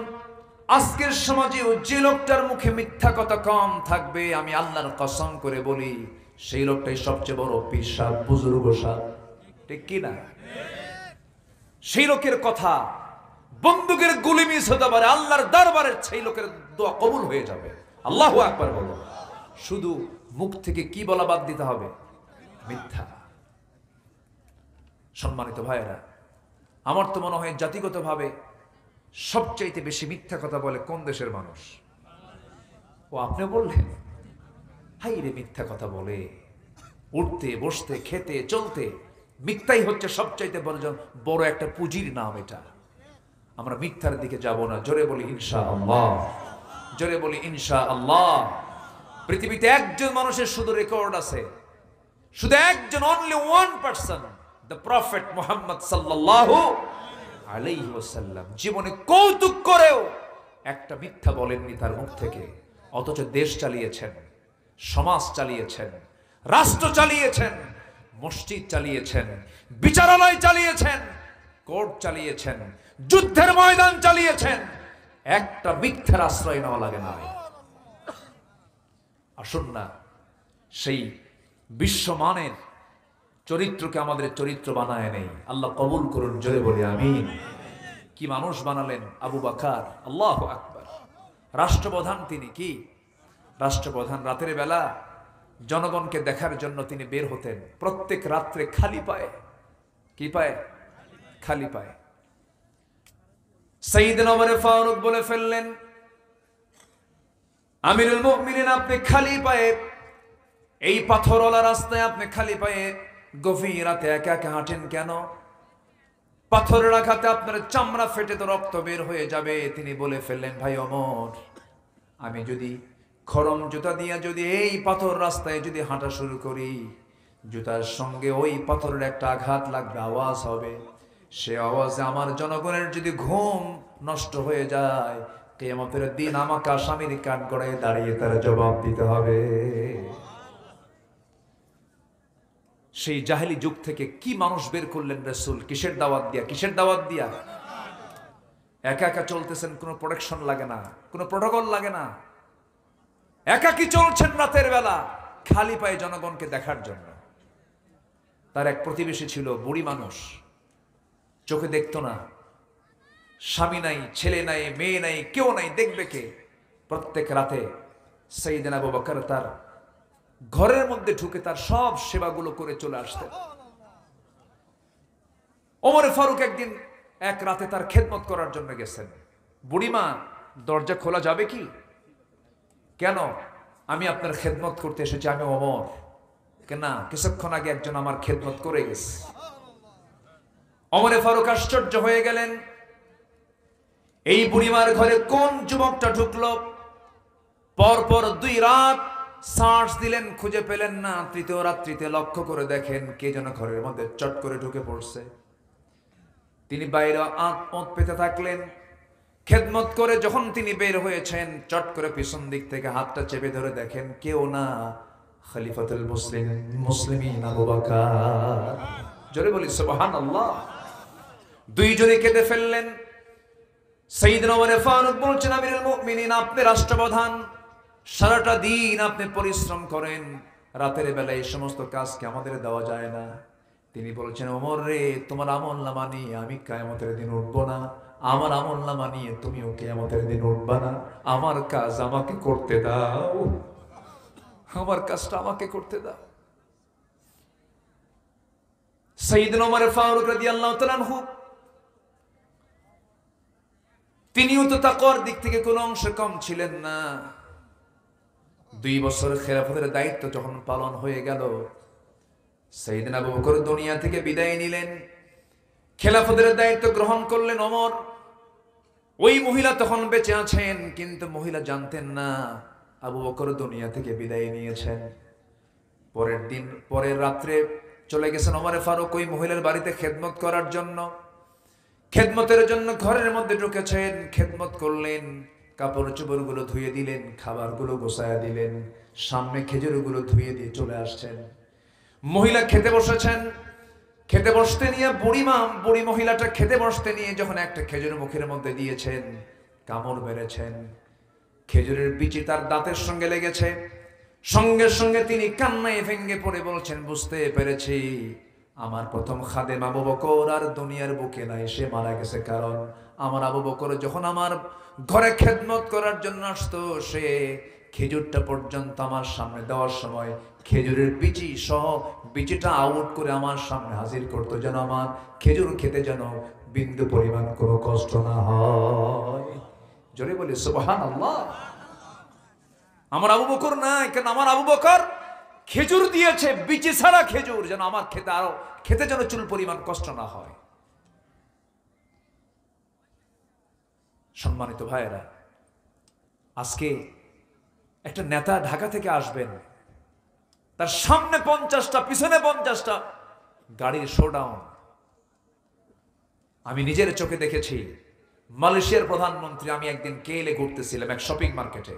[SPEAKER 1] আজকের সমাজে যে লোকটার মুখে মিথ্যা কথা কম থাকবে, আমি আল্লাহর কসম করে বলি, সেই লোকটাই সবচেয়ে বড় পীর সাহেব, বুজুর্গ সাহেব, ঠিক কি না? সেই লোকের কথা বন্দুকের গুলি মিস হতে পারে, আল্লাহর দরবারে সেই লোকের দোয়া কবুল হয়ে যাবে। আল্লাহু আকবার বলো। শুধু মুখ থেকে কি বলা বাদ দিতে হবে? মিথ্যা। সম্মানিত ভাইয়েরা, আমার তো মনে হয় জাতিগতভাবে সবচাইতে বেশি মিথ্যা কথা বলে কোন দেশের মানুষ? ও আপনি বললেন, হাই রে, মিথ্যা কথা বলে, উঠতে বসতে খেতে চলতে মিথ্যাই হচ্ছে সবচাইতে বড় একটা পুঁজির নাম। এটা আমরা মিথ্যার দিকে যাব না। জোরে বলি ইনশাআল্লাহ, জোরে বলি ইনশাআল্লাহ। পৃথিবীতে একজন মানুষের শুধু রেকর্ড আছে, শুধু একজন, অনলি 1%, দ্য প্রফেট মুহাম্মদ সাল্লাল্লাহু আলাইহি ওয়াসাল্লাম জীবনে কৌতুক করেও একটা মিথ্যা বলেননি তার মুখ থেকে। অথচ দেশ চালিয়েছেন, সমাজ চালিয়েছেন, রাষ্ট্র চালিয়েছেন, মসজিদ চালিয়েছেন, বিচারালয় চালিয়েছেন, কোর্ট চালিয়েছেন, যুদ্ধের ময়দান চালিয়েছেন। একটা মিথ্যার আশ্রয় নেওয়া লাগে না। আসুন না সেই বিশ্বমানের চরিত্রকে আমাদের চরিত্র বানায় নেই। আল্লাহ কবুল করুন, জোরে বলি আমিন। কি মানুষ বানালেন আবু বকর, আল্লাহু আকবার। রাষ্ট্রপ্রধান তিনি। কি রাষ্ট্রপ্রধান? রাতের বেলা জনগণকে দেখার জন্য তিনি বের হতেন প্রত্যেক রাত্রে খালি পায়ে। কি পায়ে? খালি পায়ে। সাইয়েদনা ওমর ফারুক বলে ফেললেন, আমিরুল মুমিনিন, আপনি খালি পায়ে এই পাথরওয়ালা রাস্তায় আপনি খালি পায়ে গভীর রাতে একা একা হাঁটেন কেন? পাথরের আঘাতে আপনার চামড়া ফেটে তো রক্ত বের হয়ে যাবে। তিনি বলে ফেললেন, ভাই ওমর, আমি যদি খরম জুতা দিয়া যদি এই পাথর রাস্তায় যদি হাঁটা শুরু করি, জুতার সঙ্গে ওই পাথরের একটা আঘাত লাগবে, আওয়াজ হবে। সে আওয়াজে আমার জনগণের যদি ঘুম নষ্ট হয়ে যায়, কিয়ামতের দিন আমাকে আসামির কাঠগড়ায় দাঁড়িয়ে তার জবাব দিতে হবে। সেই জাহেলি যুগ থেকে কি মানুষ বের করলেন রাসূল? কিসের দাওয়াত দিয়া? কিসের দাওয়াত দিয়া? একা একা চলতেছেন, কোনো প্রোটেকশন লাগে না, কোনো প্রোটোকল লাগে না। একাকি চলছেন রাতের বেলা খালি পায়ে জনগণকে দেখার জন্য। তার এক প্রতিবেশী ছিল, বুড়ি মানুষ, চোখে দেখতো না, স্বামী নাই, ছেলে নাই, মেয়ে নাই, কেউ নাই, দেখবে কে? প্রত্যেক রাতে সাইয়েদনা আবু বকর তার ঘরের মধ্যে ঢুকে তার সব সেবাগুলো করে চলে আসতেন। ওমর ফারুক একদিন এক রাতে তার খেদমত করার জন্য গেছেন। বুড়িমা, দরজা খোলা যাবে কি? কেন? আমি আপনার খেদমত করতে এসেছি, আমি ওমর। না, কিছুক্ষণ আগে একজন আমার খেদমত করে গেছে। ওমর ফারুক আশ্চর্য হয়ে গেলেন, এই বুড়িমার ঘরে কোন যুবকটা ঢুকলো? পরপর 2 রাত সার্চ দিলেন, খুঁজে পেলেন না। তৃতীয় রাত্রিতে লক্ষ্য করে দেখেন কে যেন ঘরের মধ্যে চট করে ঢুকে পড়ছে। তিনি বাইরে আঁত পেতে থাকলেন, খেদমত করে যখন তিনি বের হয়েছেন, চট করে পিছন দিক থেকে হাতটা চেপে ধরে দেখেন কেউ না, খলিফাতুল মুসলিমিন আবু বকর। জোরে বলি সুবহানাল্লাহ। দুইজনে কেঁদে ফেললেন। সাইয়েদনা ওমর ফারুক বলছেন, আমিরুল মুমিনিন, আপনি রাষ্ট্রপ্রধান, সারাটা দিন আপনি পরিশ্রম করেন, রাতের বেলা এই সমস্ত কাজ কি আমাদের দেওয়া যায় না? তিনি বলছেন, ওমর রে, তোমার আমলনামা নিয়ে আমি কিয়ামতের দিন উঠবো না, আমার আমলনামা নিয়ে তুমিও কিয়ামতের দিন উঠবা না। আমার কাজ আমাকে করতে দাও, আমার কাজটা আমাকে করতে দাও। সাইয়েদনা ওমর ফারুক রাদিয়াল্লাহু তাআলা আনহু, তিনিও তো তাকওয়ার দিক থেকে কোনো অংশ কম ছিলেন না। 2 বছর খেলাফতের দায়িত্ব যখন পালন হয়ে গেল, সাইয়েদনা আবু বকর দুনিয়া থেকে বিদায় নিলেন, খেলাফতের দায়িত্ব গ্রহণ করলেন ওমর। ওই মহিলা তখন বেঁচে আছেন, কিন্তু মহিলা জানতেন না আবু বকর দুনিয়া থেকে বিদায় নিয়েছেন। পরের রাত্রে চলে গেছেন ওমর ফারুক ওই মহিলার বাড়িতে খেদমত করার জন্য। খেদমতের জন্য ঘরের মধ্যে ঢুকেছেন, খেদমত করলেন, কাপড় চোপড় গুলো ধুয়ে দিলেন, খাবারগুলো গোছায়া দিলেন, সামনে খেজুরগুলো ধুয়ে দিয়ে চলে আসছেন। মহিলা খেতে বসেছেন। খেতে বসতে নিয়ে বুড়ি মহিলাটা খেতে বসতে নিয়ে যখন একটা খেজুর মুখের মধ্যে দিয়েছেন, কামড় মেরেছেন, খেজুরের বিচি তার দাঁতের সঙ্গে লেগেছে। সঙ্গে সঙ্গে তিনি কান্নায় ভেঙ্গে পড়ে বলছেন, বুঝতে পেরেছি আমার প্রথম খাদেম আবু বকর আর দুনিয়ার বুকে নাই, সে মারা গেছে। কারণ আমার আবু বকর যখন আমার ঘরে খেদমত করার জন্য আসতো, সে খেজুরটা পর্যন্ত আমার সামনে দেওয়ার সময় খেজুরের বিচি সহ বিচিটা আউট করে আমার সামনে হাজির করতো, যেন আমার খেজুর খেতে যেন বিন্দু পরিমাণ কোনো কষ্ট না হয়। জোরে বলি সুবহানাল্লাহ। আমার আবু বকর নাই, কেন আমার আবু বকর খেজুর দিয়েছে, বিচি ছাড়া খেজুর, যেন আমার খেতে যেন চুল পরিমাণ কষ্ট না হয়। সম্মানিত ভাইয়েরা, আজকে একটা নেতা ঢাকা থেকে আসবেন, তার সামনে 50টা, পিছনে 50টা গাড়ির শোডাউন। আমি নিজের চোখে দেখেছি। মালয়েশিয়ার প্রধানমন্ত্রী, আমি একদিন কেলে ঘুরতেছিলাম এক শপিং মার্কেটে,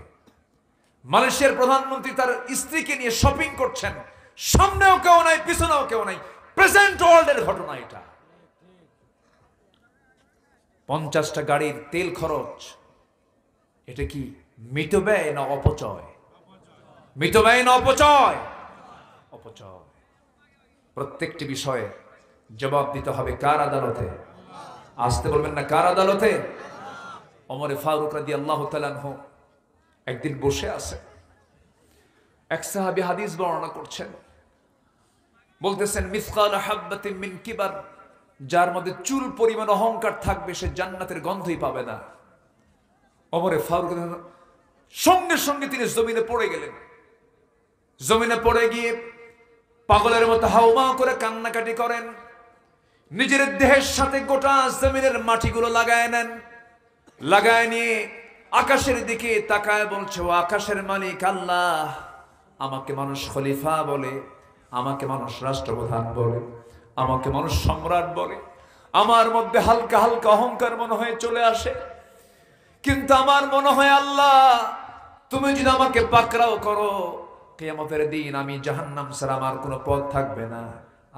[SPEAKER 1] মালয়েশিয়ার প্রধানমন্ত্রী তার স্ত্রীকে নিয়ে শপিং করছেন, সামনেও কেউ নাই, পিছনেও কেউ নাই। প্রেজেন্ট ওয়ার্ল্ডের ঘটনা এটা। 50টা গাড়ির তেল খরচ, এটা কি মিতব্যয় না অপচয়? মিতব্যয় না অপচয়? অপচয়। প্রত্যেকটি বিষয়ে জবাব দিতে হবে কার আদালতে? আসতে বলবেন না, কার আদালতে? ওমর ফারুক রাদিয়াল্লাহু তাআলা আনহু একদিন বসে আছে, এক সাহাবী হাদিস বর্ণনা করছেন, বলতেছেন, মিসকাল হাববাতিন মিন কিবার, যার মধ্যে চুল পরিমাণ অহংকার থাকবে সে জান্নাতের গন্ধই পাবে না। ওমর ফারুক সঙ্গে সঙ্গে তিনি জমিনে পড়ে গেলেন। জমিনে পড়ে গিয়ে পাগলের মতো হাউমাউ করে কান্নাকাটি করেন। নিজের দেহের সাথে গোটা জমিনের মাটিগুলো লাগায় নেন। লাগায় নিয়ে আকাশের দিকে তাকায় বলছে, ও আকাশের মালিক আল্লাহ, আমাকে মানুষ খলিফা বলে, আমাকে মানুষ রাষ্ট্রপ্রধান বলে, আমাকে মানুষ সম্রাট বলে, আমার মধ্যে হালকা হালকা অহংকার মনে হয় চলে আসে, কিন্তু আমার মনে হয় আল্লাহ তুমি যদি আমাকে পাকড়াও করো, কিয়ামতের দিন আমি জাহান্নাম ছাড়া আমার কোনো পথ থাকবে না।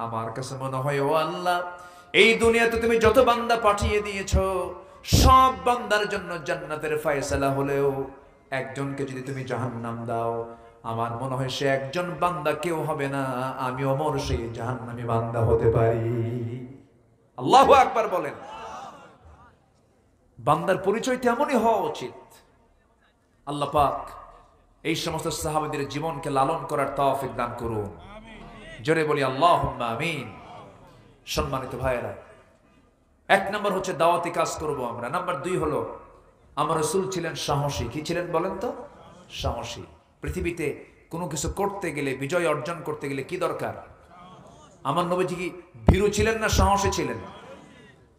[SPEAKER 1] আমার কাছে মনে হয়, ও আল্লাহ, এই দুনিয়াতে তুমি যত বান্দা পাঠিয়ে দিয়েছো, সব বান্দার জন্য জান্নাতের ফয়সালা হলেও একজনকে যদি তুমি জাহান্নাম দাও, আমার মনে হয় সে একজন বান্দা কেউ হবে না, আমি ওমর সেই জাহান্নামী বান্দা হতে পারি। আল্লাহু আকবার বলেন। বান্দার পরিচয় তেমনই হওয়া উচিত। আল্লাহ পাক এই সমস্ত সাহাবীদের জীবনকে লালন করার তৌফিক দান করুন। জোরে বলি আল্লাহুম্মা আমিন। সম্মানিত ভাইয়েরা, 1 নম্বর হচ্ছে দাওয়াতি কাজ করব আমরা। নাম্বার 2 হলো আমার রাসূল ছিলেন সাহসী। কি ছিলেন বলেন তো? সাহসী। পৃথিবীতে কোনো কিছু করতে গেলে, বিজয় অর্জন করতে গেলে কি দরকার? আমার নবীজি কি ভীরু ছিলেন না সাহসী ছিলেন?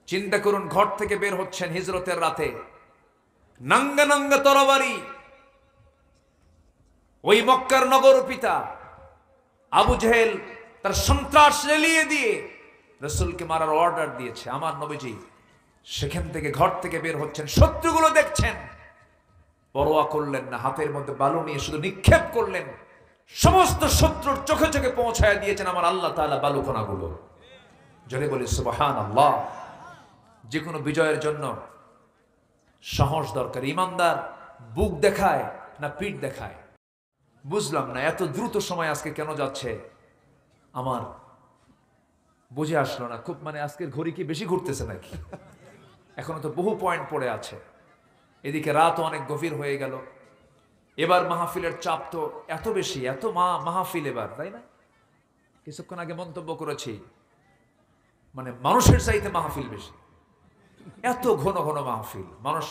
[SPEAKER 1] চিন্তা করুন, ঘর থেকে বের হচ্ছেন হিজরতের রাতে, নাঙ্গা নাঙ্গা তরবারি, ওই মক্কার নগর পিতা আবু জেহেল তার সন্ত্রাস রেলিয়ে দিয়ে রাসূলকে মারার অর্ডার দিয়েছে। আমার নবীজি সেখান থেকে ঘর থেকে বের হচ্ছেন, শত্রুগুলো দেখছেন, পরোয়া করলেন না, হাতের মধ্যে বালু নিয়ে শুধু নিক্ষেপ করলেন, সমস্ত শত্রুর চোখে চোখে পৌঁছায় দিয়েছেন আমার আল্লাহ তাআলা বালুকণাগুলো। জোরে বলি সুবহানাল্লাহ। যে কোনো বিজয়ের জন্য সাহস দরকার। ইমানদার বুক দেখায় না পিঠ দেখায়? বুঝলাম না এত দ্রুত সময় আজকে কেন যাচ্ছে, আমার বুঝে আসলো না। খুব আজকের ঘড়ি কি বেশি ঘুরতেছে নাকি? এখনো তো বহু পয়েন্ট পড়ে আছে। এদিকে রাতও অনেক গভীর হয়ে গেল। এবার মাহফিলের চাপ তো এত বেশি, এত মাহফিল এবার, তাই না? কিছুক্ষণ আগে মন্তব্য করেছি, মানুষের চাইতে মাহফিল বেশি। এত ঘন ঘন মাহফিল, মানুষ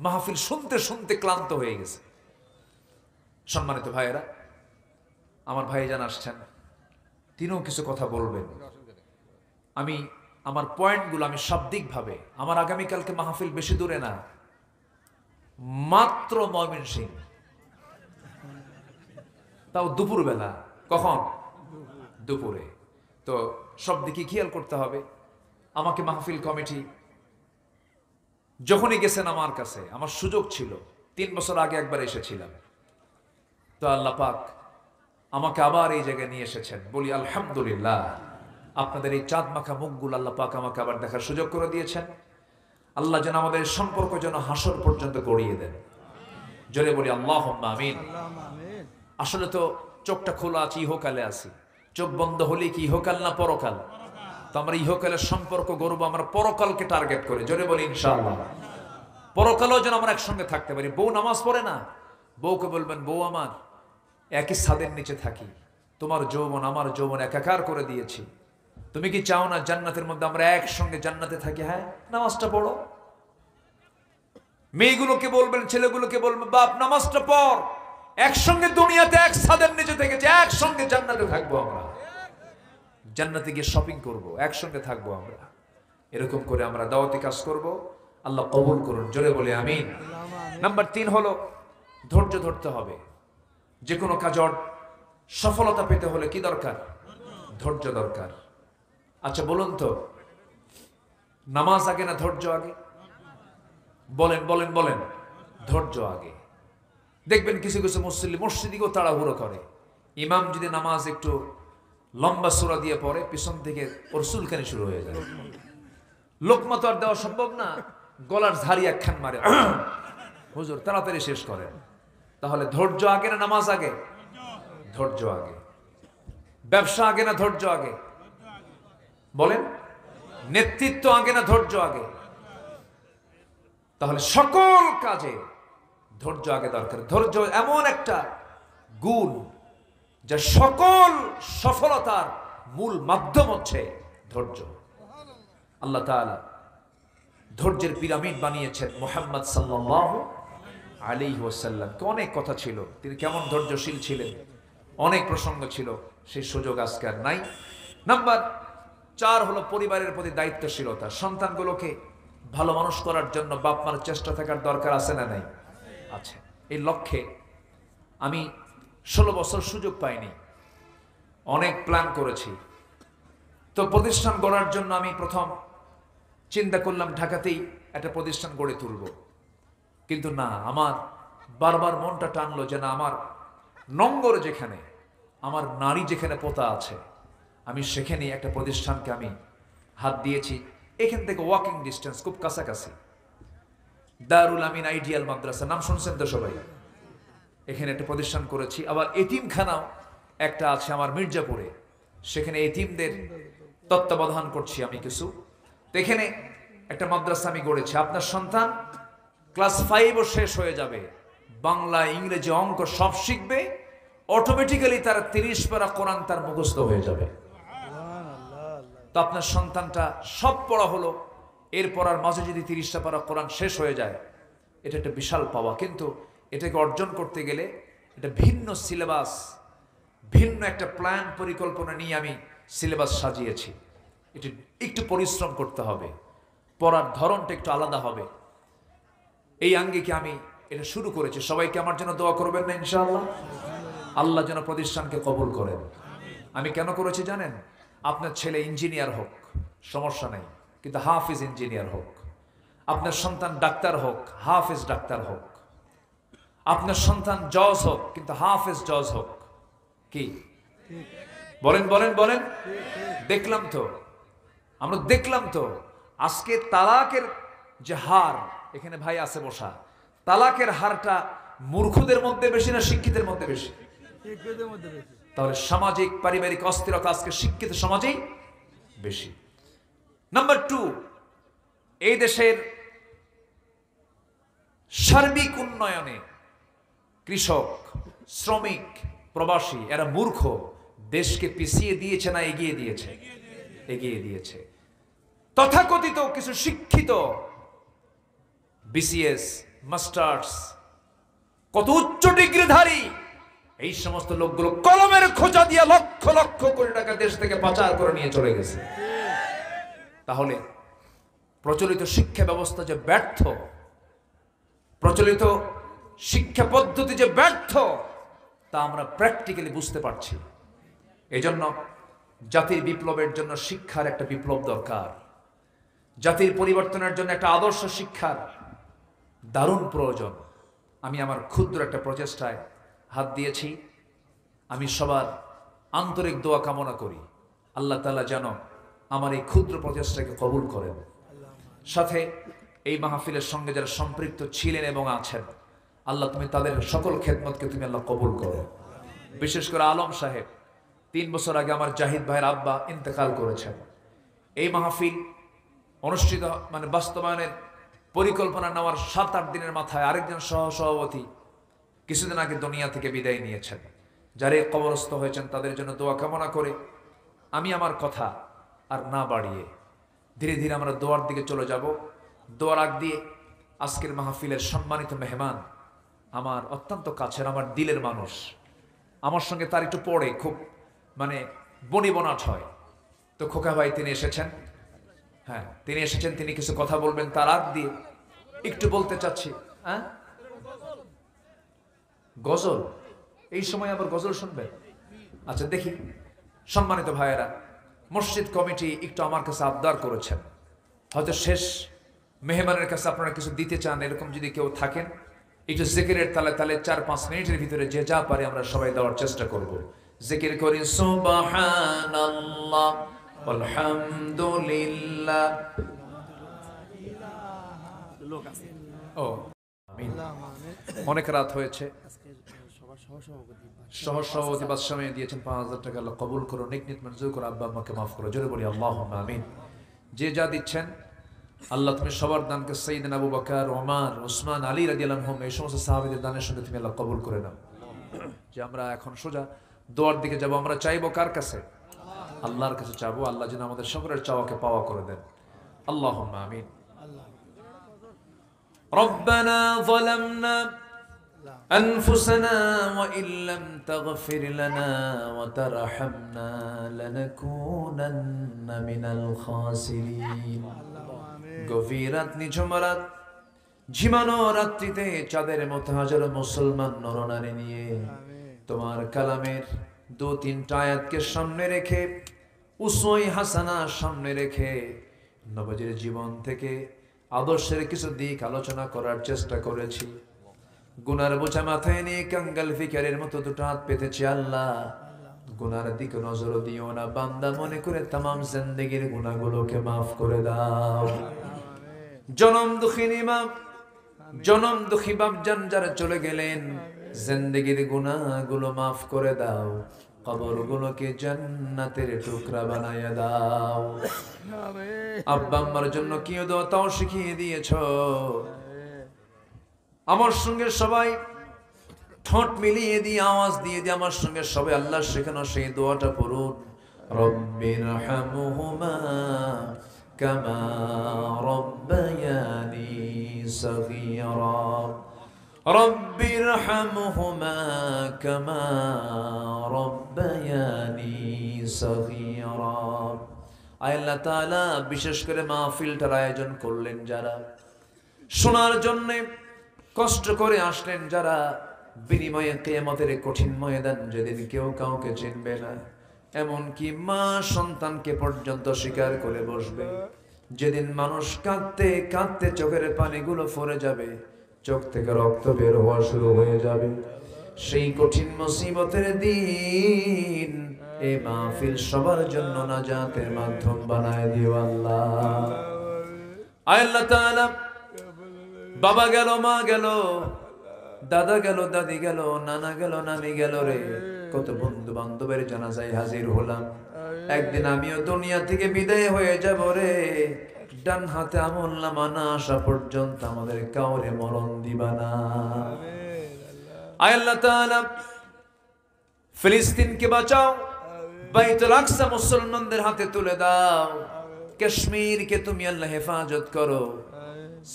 [SPEAKER 1] মাহফিল শুনতে শুনতে ক্লান্ত হয়ে গেছে। সম্মানিত ভাইয়েরা, আমার ভাইজান আসছেন, তিনিও কিছু কথা বলবেন। আমি আমার পয়েন্টগুলো আমি শাব্দিকভাবে, আমার আগামীকালকে মাহফিল বেশি দূরে না, মাত্র ময়মনসিংহ, তাও দুপুরবেলা। কখন? দুপুরে। তো সব দিকে খেয়াল করতে হবে। আমাকে মাহফিল কমিটি যখনই গেছেন আমার কাছে, আমার সুযোগ ছিল, 3 বছর আগে একবার এসেছিলাম, তো আল্লাহ পাক আমাকে আবার এই জায়গায় নিয়ে এসেছেন। বলি আলহামদুলিল্লাহ, আপনাদের এই চাঁদ মাখা মুখগুলো আল্লাহ পাক আমাকে আবার দেখার সুযোগ করে দিয়েছেন। আল্লাহ যেন আমাদের সম্পর্ক যেন হাসর পর্যন্ত গড়িয়ে দেন। জোরে বলি আল্লাহুম্মা আমিন। আসলে তো চোখটা খোলা আছে, ইহকালে আছি। চোখ বন্ধ হলে কি ইহকাল না পরকাল? তো আমরা ইহকালের সম্পর্ক গড়বো আমরা পরকালকে টার্গেট করে। জোরে বলি ইনশাআল্লাহ। পরকালও যেন আমরা একসঙ্গে থাকতে পারি। বউ নামাজ পড়ে না, বউকে বলবেন, বউ আমার, একই ছাদের নিচে থাকি, তোমার যৌবন আমার যৌবন একাকার করে দিয়েছি, তুমি কি চাও না জান্নাতের মধ্যে আমরা একসঙ্গে জান্নাতে থাকি? হ্যাঁ, নামাজটা পড়ো। মেয়েগুলোকে বলবেন, ছেলেগুলোকে বলবেন, বাপ নামাজটা পড়, একসঙ্গে দুনিয়াতে এক ছাদের নিচে থেকেছি, একসঙ্গে জান্নাতে থাকবো আমরা, জান্নাতে গিয়ে শপিং করব, একসঙ্গে থাকবো আমরা। এরকম করে আমরা দাওয়াতি কাজ করব। আল্লাহ কবুল করুন। জোরে বলি আমিন। নাম্বার 3 হলো ধৈর্য ধরতে হবে। যে কোনো কাজের সফলতা পেতে হলে কি দরকার? ধৈর্য দরকার। আচ্ছা বলুন তো, নামাজ আগে না ধৈর্য আগে? বলেন বলেন বলেন। ধৈর্য আগে। দেখবেন কিছু কিছু মুসল্লি মসজিদেও তাড়াহুড়ো করে। ইমাম যদি নামাজ একটু লম্বা সূরা দিয়ে পড়ে, পিছন থেকে ওর চুলকানি শুরু হয়ে যায়। লোকমা তো আর দেওয়া সম্ভব না, গলার ঝাড়ি একখান মারে, হুজুর তাড়াতাড়ি শেষ করেন। তাহলে ধৈর্য আগে না নামাজ আগে? ধৈর্য আগে। ব্যবসা আগে না ধৈর্য আগে? বলেন। নেতৃত্ব আগে না ধৈর্য আগে? তাহলে সকল কাজে ধৈর্য আগে দরকার। ধৈর্য এমন একটা গুণ যা সকল সফলতার মূল মাধ্যম হচ্ছে ধৈর্য। আল্লাহ তাআলা ধৈর্যের পিরামিড বানিয়েছেন মুহাম্মদ সাল্লাল্লাহু আলাইহি ওয়াসাল্লাম। অনেক কথা ছিল, তিনি কেমন ধৈর্যশীল ছিলেন, অনেক প্রসঙ্গ ছিল, সেই সুযোগ আজকে আর নাই। নাম্বার 4 হলো পরিবারের প্রতি দায়িত্বশীলতা। সন্তানগুলোকে ভালো মানুষ করার জন্য বাপ মার চেষ্টা থাকার দরকার আছে না নাই? আছে। এই লক্ষ্যে আমি 16 বছর সুযোগ পাইনি, অনেক প্ল্যান করেছি। তো প্রতিষ্ঠান গড়ার জন্য আমি প্রথম চিন্তা করলাম ঢাকাতেই একটা প্রতিষ্ঠান গড়ে তুলব। কিন্তু না, আমার বারবার মনটা টানলো যে না, আমার নঙ্গর যেখানে, আমার নারী যেখানে পোতা আছে, আমি সেখানেই একটা প্রতিষ্ঠানকে আমি হাত দিয়েছি। এখান থেকে ওয়াকিং ডিস্টেন্স, খুব কাছাকাছি। দারুল আমিন আইডিয়াল মাদ্রাসা, নাম শুনছেন তো সবাই? এখানে একটা প্রতিষ্ঠান করেছি। আবার এতিমখানাও একটা আছে আমার মির্জাপুরে, সেখানে এতিমদের তত্ত্বাবধান করছি আমি কিছু। তো এখানে একটা মাদ্রাসা আমি গড়েছি। আপনার সন্তান ক্লাস 5ও শেষ হয়ে যাবে, বাংলা ইংরেজি অঙ্ক সব শিখবে, অটোমেটিক্যালি তার 30 পারা কোরআন তার মুখস্থ হয়ে যাবে। তো আপনার সন্তানটা সব পড়া হলো, এরপর আর মাঝে যদি 30টা পারা কোরআন শেষ হয়ে যায়, এটা একটা বিশাল পাওয়া। কিন্তু এটাকে অর্জন করতে গেলে এটা ভিন্ন সিলেবাস, ভিন্ন একটা প্ল্যান পরিকল্পনা নিয়ে আমি সিলেবাস সাজিয়েছি। এটা একটু পরিশ্রম করতে হবে, পড়ার ধরনটা একটু আলাদা হবে। এই আঙ্গিকে আমি এটা শুরু করেছি। সবাইকে আমার জন্য দোয়া করবেন না ইনশাআল্লাহ? আল্লাহ যেন প্রতিষ্ঠানকে কবুল করেন। আমি কেন করেছি জানেন? আপনার ছেলে ইঞ্জিনিয়ার হোক, সমস্যা নেই, কিন্তু হাফিজ ইঞ্জিনিয়ার হোক। আপনার সন্তান ডাক্তার হোক, হাফেজ ডাক্তার হোক। আপনার সন্তান জজ হোক, কিন্তু হাফেজ জজ হোক। কি বলেন বলেন বলেন? দেখলাম তো, আমরা দেখলাম তো আজকে তালাকের যে হার, এখানে ভাই আছে বসা, তালাকের হারটা মূর্খদের মধ্যে বেশি না শিক্ষিতের মধ্যে বেশি? তাহলে সামাজিক পারিবারিক অস্থিরতা আজকে শিক্ষিত সমাজেই বেশি। নাম্বার 2, এই দেশের সার্বিক উন্নয়নে কৃষক, শ্রমিক, প্রবাসী এরা মূর্খ, দেশকে পিছিয়ে দিয়েছে না এগিয়ে দিয়েছে? এগিয়ে দিয়েছে। তথাকথিত কিছু শিক্ষিত বিসিএস, মাস্টার্স, কত উচ্চ ডিগ্রিধারী এই সমস্ত লোকগুলো কলমের খোঁজা দিয়ে লক্ষ লক্ষ কোটি টাকা দেশ থেকে পাচার করে নিয়ে চলে গেছে। তাহলে প্রচলিত শিক্ষা ব্যবস্থা যে ব্যর্থ, প্রচলিত শিক্ষা পদ্ধতি যে ব্যর্থ, তা আমরা প্র্যাকটিক্যালি বুঝতে পারছি। এজন্য জাতির বিপ্লবের জন্য শিক্ষার একটা বিপ্লব দরকার। জাতির পরিবর্তনের জন্য একটা আদর্শ শিক্ষার দারুণ প্রয়োজন। আমি আমার ক্ষুদ্র একটা প্রচেষ্টায় হাত দিয়েছি। আমি সবার আন্তরিক দোয়া কামনা করি, আল্লাহ তাআলা যেন আমার এই ক্ষুদ্র প্রচেষ্টাকে কবুল করেন। সাথে এই মাহফিলের সঙ্গে যারা সম্পৃক্ত ছিলেন এবং আছেন, আল্লাহ তুমি তাদের সকল খেদমতকে তুমি আল্লাহ কবুল করো। বিশেষ করে আলম সাহেব, 3 বছর আগে আমার জাহিদ ভাইয়ের আব্বা ইন্তেকাল করেছেন। এই মাহফিল অনুষ্ঠিত বাস্তবায়নের পরিকল্পনা নেওয়ার 7-8 দিনের মাথায় আরেকজন সহসভাপতি কিছুদিন আগে দুনিয়া থেকে বিদায় নিয়েছেন। যারা কবরস্থ হয়েছেন তাদের জন্য দোয়া কামনা করে আমি আমার কথা আর না বাড়িয়ে ধীরে ধীরে আমরা দোয়ার দিকে চলে যাব। দোয়ার আগ দিয়ে আজকের মাহফিলের সম্মানিত মেহমান, আমার অত্যন্ত কাছের, আমার দিলের মানুষ, আমার সঙ্গে তার একটু পড়ে খুব বনিবনাট হয়, তো খোকা ভাই তিনি এসেছেন। হ্যাঁ, তিনি এসেছেন, তিনি কিছু কথা বলবেন। তার আগ দিয়ে একটু বলতে চাচ্ছি, হ্যাঁ গজল, এই সময় আবার গজল শুনবেন? আচ্ছা দেখি, সম্মানিত ভাইয়েরা, মসজিদ কমিটি একটু আমার কাছে আবদার করেছেন, হয়তো শেষ মেহমানের কাছে আপনারা কিছু দিতে চান, এরকম যদি কেউ থাকেন একটু জিকিরের তালে তালে 4-5 মিনিটের ভিতরে যে যা পারে আমরা সবাই দেওয়ার চেষ্টা করব। জিকির করি সুবহানাল্লাহ আলহামদুলিল্লাহ। ও আমিন। অনেক রাত হয়েছে। সহসভাপতি বাদশাহ দিয়েছেন 5000 টাকা, আল্লাহ কবুল করো, নেক নিয়ত মঞ্জুর করো, আব্বা আম্মাকে মাফ করো। জোরে বলি আল্লাহুম্মা আমিন। যে যা দিচ্ছেন আল্লাহ তুমি সবার দানকে সাইয়েদনা আবু বকর, ওমর, ওসমান, আলী রাদিয়াল্লাহু আনহুম এই সমস্ত সাহাবীদের দানের সঙ্গে তুমি আল্লাহ কবুল করে নাও। যে আমরা এখন সোজা দোয়ার দিকে যাব, আমরা চাইবো কার কাছে? আল্লাহর কাছে চাবো। আল্লাহ যেন আমাদের সকলের চাওয়াকে পাওয়া করে দেন। আল্লাহুম্মা আমিন। রব্বানা যালামনা أنفسنا وإن لم تغفر لنا وترحمنا لنكونن من الخاسرين। গভীরাত নিঝুমরাত ঝিমানো রাত্রিতে চাঁদের মতো হাজারো মুসলমান নরনারী নিয়ে তোমার কালামের 2-3টা আয়াতকে সামনে রেখে, উসওয়ায়ে হাসানা সামনে রেখে নবীজির জীবন থেকে আদর্শের কিছু দিক আলোচনা করার চেষ্টা করেছি। গুনার বোঝা মাথায় নিয়ে কাঙ্গাল ফিকারের মতো 2টা হাত পেতেছি। আল্লাহ গুনার দিকে নজর দিও না, বান্দা মনে করে তামাম জিন্দেগীর গুনাহগুলোকে মাফ করে দাও। জনম দুঃখিনী মা, জনম দুঃখী বাপজান যারা চলে গেলেন, জিন্দেগীর গুনাহগুলো মাফ করে দাও, কবরগুলোকে জান্নাতের টুকরা বানায়া দাও। আব্বা আম্মার জন্য কি দোয়া তাও শিখিয়ে দিয়েছো। আমার সঙ্গে সবাই ঠোঁট মিলিয়ে দিয়ে আওয়াজ দিয়ে দিয়ে আমার সঙ্গে সবাই আল্লাহ শেখানো সেই দোয়াটা পড়ুন। রব্বিরহামহুমা কামা রব্বায়ানি সগীরা, রব্বিরহামহুমা কামা রব্বায়ানি সগীরা। আল্লাহ তাআলা বিশেষ করে মাহফিলটার আয়োজন করলেন যারা, শোনার জন্য কষ্ট করে আসলেন যারা, বিনিময়ে কিয়ামতের কঠিন ময়দান যেদিন কেউ কাউকে চিনবে না, এমনকি মা সন্তানকে পর্যন্ত স্বীকার করে বসবে, যেদিন মানুষ কাঁদতে কাঁদতে চোখের পানিগুলো ফরে যাবে, চোখ থেকে রক্ত বের হওয়া শুরু হয়ে যাবে, সেই কঠিন মুসিবতের দিন এই মাহফিল সবার জন্য নাজাতের মাধ্যম বানায় দিও আল্লাহ। আল্লাহ তাআলা, বাবা গেল, মা গেল, দাদা গেল, দাদি গেল, নানা গেল, নানি গেল রে, কত বন্ধু বান্ধবের জানাজায় হাজির হলাম। একদিন আমিও দুনিয়া থেকে বিদায় হয়ে যাব রে, ডান হাতে আমলনামা না আসা পর্যন্ত আমাদের কাউরে মরণ দিবা না। আল্লাহ তাআলা ফিলিস্তিনকে বাঁচাও, বাইতুল আকসা মুসলমানদের হাতে তুলে দাও, কাশ্মীরকে তুমি আল্লাহ হেফাজত করো,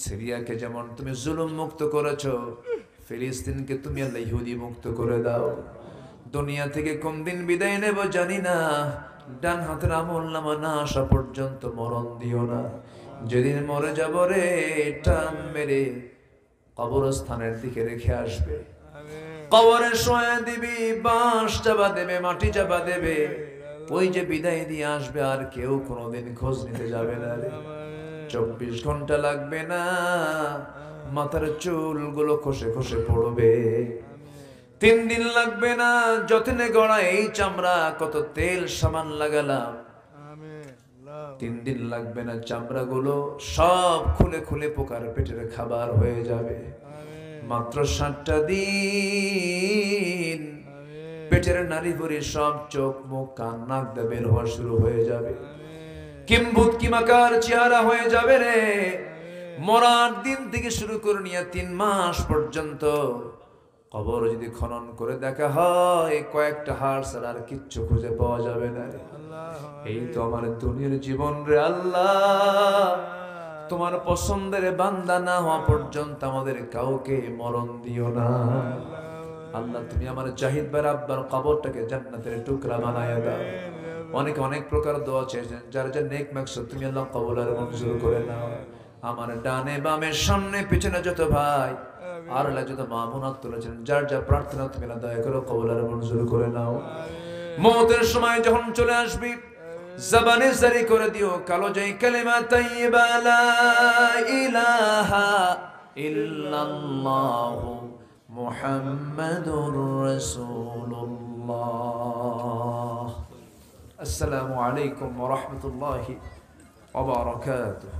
[SPEAKER 1] সিরিয়াকে যেমন তুমি জুলুম মুক্ত করেছো, ফিলিস্তিনকে তুমি আল্লাহ ইহুদি মুক্ত করে দাও। দুনিয়া থেকে কোন দিন বিদায় নেব জানি না, ডান হাতের আমলনামা না আসা পর্যন্ত মরণ দিও না। যেদিন মরে যাব রে, টান মেরে কবরস্থানের দিকে রেখে আসবে, কবরে শোয়া দিবি, বাঁশ চাপা দেবে, মাটি চাপা দেবে, ওই যে বিদায় দিয়ে আসবে, আর কেউ কোনোদিন খোঁজ নিতে যাবে না রে। 24 ঘন্টা লাগবে না, মাথার চুলগুলো খসে খসে পড়বে। 3 দিন লাগবে না, যতনে গড়া এই চামড়া, কত তেল সাবান লাগালাম, 3 দিন লাগবে না, চামড়াগুলো সব খুলে খুলে পোকার পেটের খাবার হয়ে যাবে। মাত্র 7টা দিন পেটের নারী ভরি সব চোখ মুখ কান নাক দিয়ে বের হওয়া শুরু হয়ে যাবে, কিম্ভূত কিমাকার চেহারা হয়ে যাবে রে। মরার দিন থেকে শুরু করে নিয়ে 3 মাস পর্যন্ত কবর যদি খনন করে দেখা হয়, কয়েকটা হাড় ছাড়া আর কিচ্ছু খুঁজে পাওয়া যাবে না রে। এই তো আমার দুনিয়ার জীবন রে আল্লাহ, তোমার পছন্দের বান্দা না হওয়া পর্যন্ত আমাদের কাউকে মরণ দিও না আল্লাহ। তুমি আমার জাহিদ ভাই আব্বার কবরটাকে জান্নাতের টুকরা বানায়া দাও। অনেকে অনেক প্রকার দোয়া চেয়েছেন, যার যার নেক মাকসুদ তুমি আল্লাহ কবুল আর মঞ্জুর করে নাও। আমার ডানে বামে সামনে পিছনে যত ভাই আর যত মা বোনাত তুলেছেন, যার যা প্রার্থনা তুমি আল্লাহ দয়া করে কবুল আর মঞ্জুর করে নাও। মওতের সময় যখন চলে আসবি, জবানে জারি করে দিও কালো যাই কালিমা তাইয়্যিবা লা ইলাহা ইল্লাল্লাহু মুহাম্মাদুর রাসূলুল্লাহ। আসসালামু আলাইকুম ওয়া রাহমাতুল্লাহি ওয়া বারাকাতুহু।